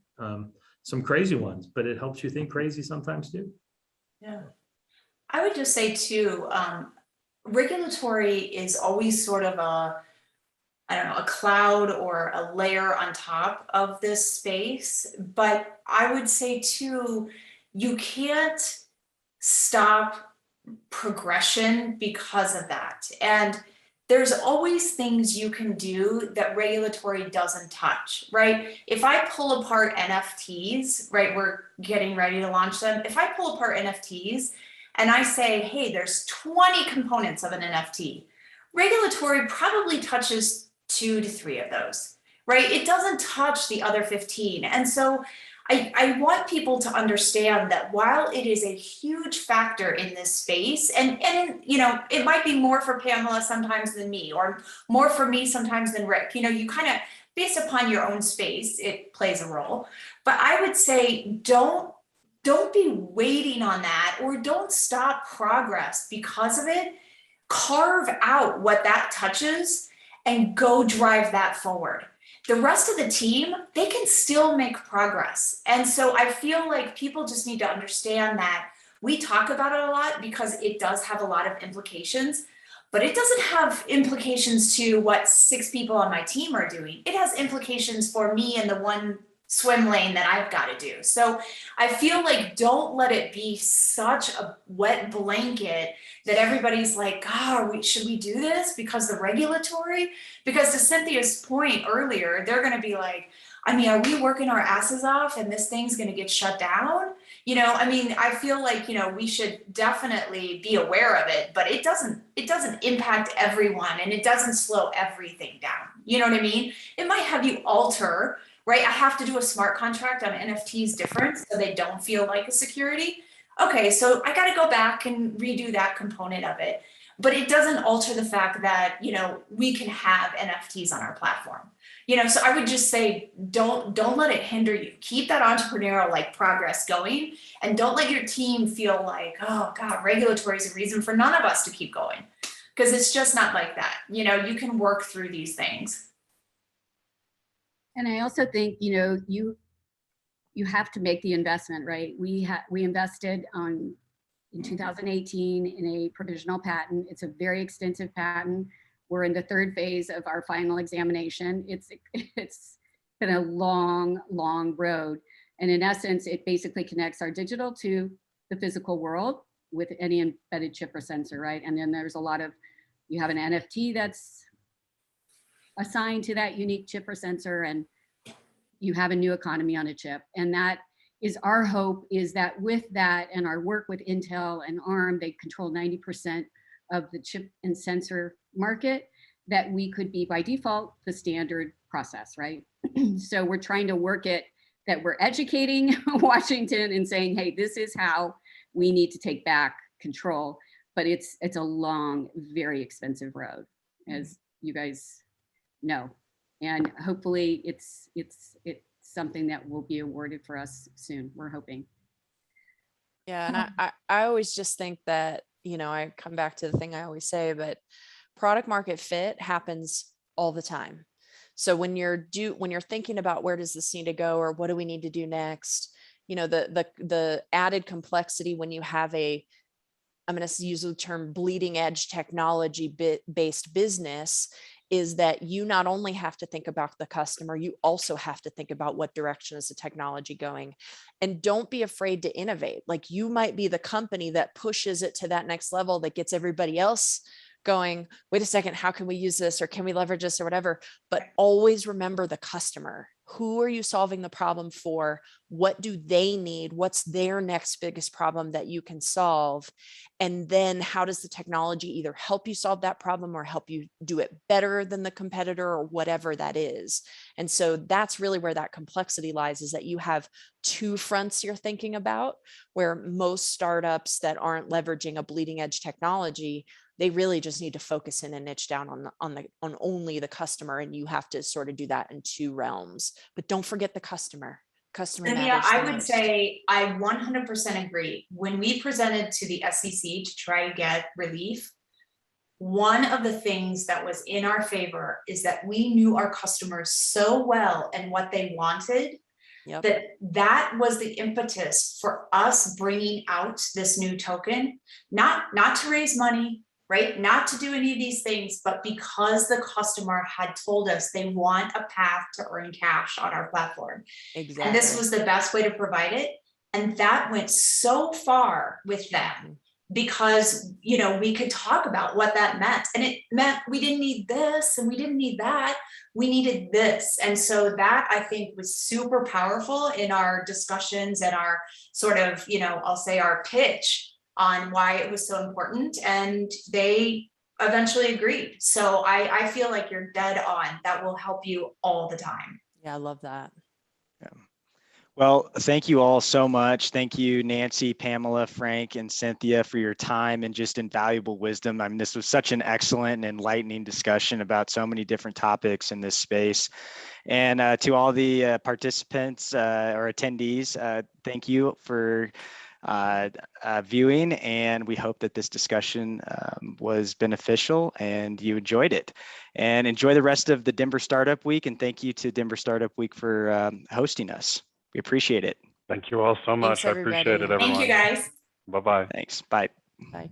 some crazy ones, but it helps you think crazy sometimes too. Yeah. I would just say too, regulatory is always sort of a cloud or a layer on top of this space. But I would say too, you can't stop progression because of that. And there's always things you can do that regulatory doesn't touch, right? If I pull apart NFTs, right, we're getting ready to launch them. If I pull apart NFTs and I say, hey, there's 20 components of an NFT, regulatory probably touches 2 to 3 of those, right? It doesn't touch the other 15. And so I want people to understand that while it is a huge factor in this space, and it might be more for Pamela sometimes than me, or more for me sometimes than Rick, you kind of, based upon your own space, it plays a role. But I would say, don't be waiting on that, or don't stop progress because of it. Carve out what that touches and go drive that forward. The rest of the team, they can still make progress. And so I feel like people just need to understand that we talk about it a lot because it does have a lot of implications, but it doesn't have implications to what 6 people on my team are doing. It has implications for me and the one swim lane that I've got to do. So I feel like don't let it be such a wet blanket that everybody's like, should we do this because the regulatory? Because to Cynthia's point earlier, they're going to be like, are we working our asses off and this thing's going to get shut down? I feel like, we should definitely be aware of it, but it doesn't impact everyone, and it doesn't slow everything down. You know what I mean? It might have you alter, right? I have to do a smart contract on NFTs different so they don't feel like a security. Okay, so I got to go back and redo that component of it. but it doesn't alter the fact that, you know, we can have NFTs on our platform. You know, so I would just say, don't let it hinder you. Keep that entrepreneurial like progress going, and don't let your team feel like, oh God, regulatory is a reason for none of us to keep going. Because it's just not like that. You know, you can work through these things. And I also think, you know, you have to make the investment, right? We invested in 2018 in a provisional patent. It's a very extensive patent. We're in the third phase of our final examination. It's been a long, long road. And in essence, it basically connects our digital to the physical world with any embedded chip or sensor, right? And then there's a lot of, you have an NFT that's assigned to that unique chip or sensor, and you have a new economy on a chip. And that is our hope, is that with that and our work with Intel and ARM, they control 90% of the chip and sensor market, that we could be by default the standard process, right? So we're trying to work it, that we're educating Washington and saying, hey, this is how we need to take back control. But it's a long, very expensive road, as you guys know. And hopefully it's something that will be awarded for us soon, we're hoping. Yeah, and I always just think that, you know, I come back to the thing I always say, but product market fit happens all the time. So when you're thinking about where does this need to go, or what do we need to do next, you know, the added complexity when you have I'm going to use the term bleeding edge technology based business, is that you not only have to think about the customer, you also have to think about what direction is the technology going. And don't be afraid to innovate. Like, you might be the company that pushes it to that next level, that gets everybody else going, wait a second, how can we use this, or can we leverage this, or whatever. But always remember the customer. Who are you solving the problem for? What do they need? What's their next biggest problem that you can solve? And then how does the technology either help you solve that problem or help you do it better than the competitor, or whatever that is? And so that's really where that complexity lies, is that you have two fronts you're thinking about, where most startups that aren't leveraging a bleeding edge technology, they really just need to focus in and niche down on only the customer. And you have to sort of do that in two realms, but don't forget the customer. Cynthia, I would say I 100% agree. When we presented to the SEC to try to get relief, one of the things that was in our favor is that we knew our customers so well and what they wanted. Yep. That was the impetus for us bringing out this new token, not to raise money, right? Not to do any of these things, but because the customer had told us they want a path to earn cash on our platform. Exactly. And this was the best way to provide it. And that went so far with them, because, you know, we could talk about what that meant. And it meant we didn't need this and we didn't need that. We needed this. And so that, I think, was super powerful in our discussions and our sort of, you know, I'll say our pitch on why it was so important. And they eventually agreed. So I feel like you're dead on. That will help you all the time. Yeah, I love that. Yeah. Well, thank you all so much. Thank you, Nancy, Pamela, Frank, and Cynthia, for your time and just invaluable wisdom. I mean, this was such an excellent and enlightening discussion about so many different topics in this space. And to all the participants or attendees, thank you for viewing, and we hope that this discussion was beneficial and you enjoyed it. And enjoy the rest of the Denver Startup Week, and thank you to Denver Startup Week for hosting us. We appreciate it. Thank you all so much. Thanks, I appreciate it, everyone. Thank you, guys. Bye-bye. Thanks. Bye. Bye.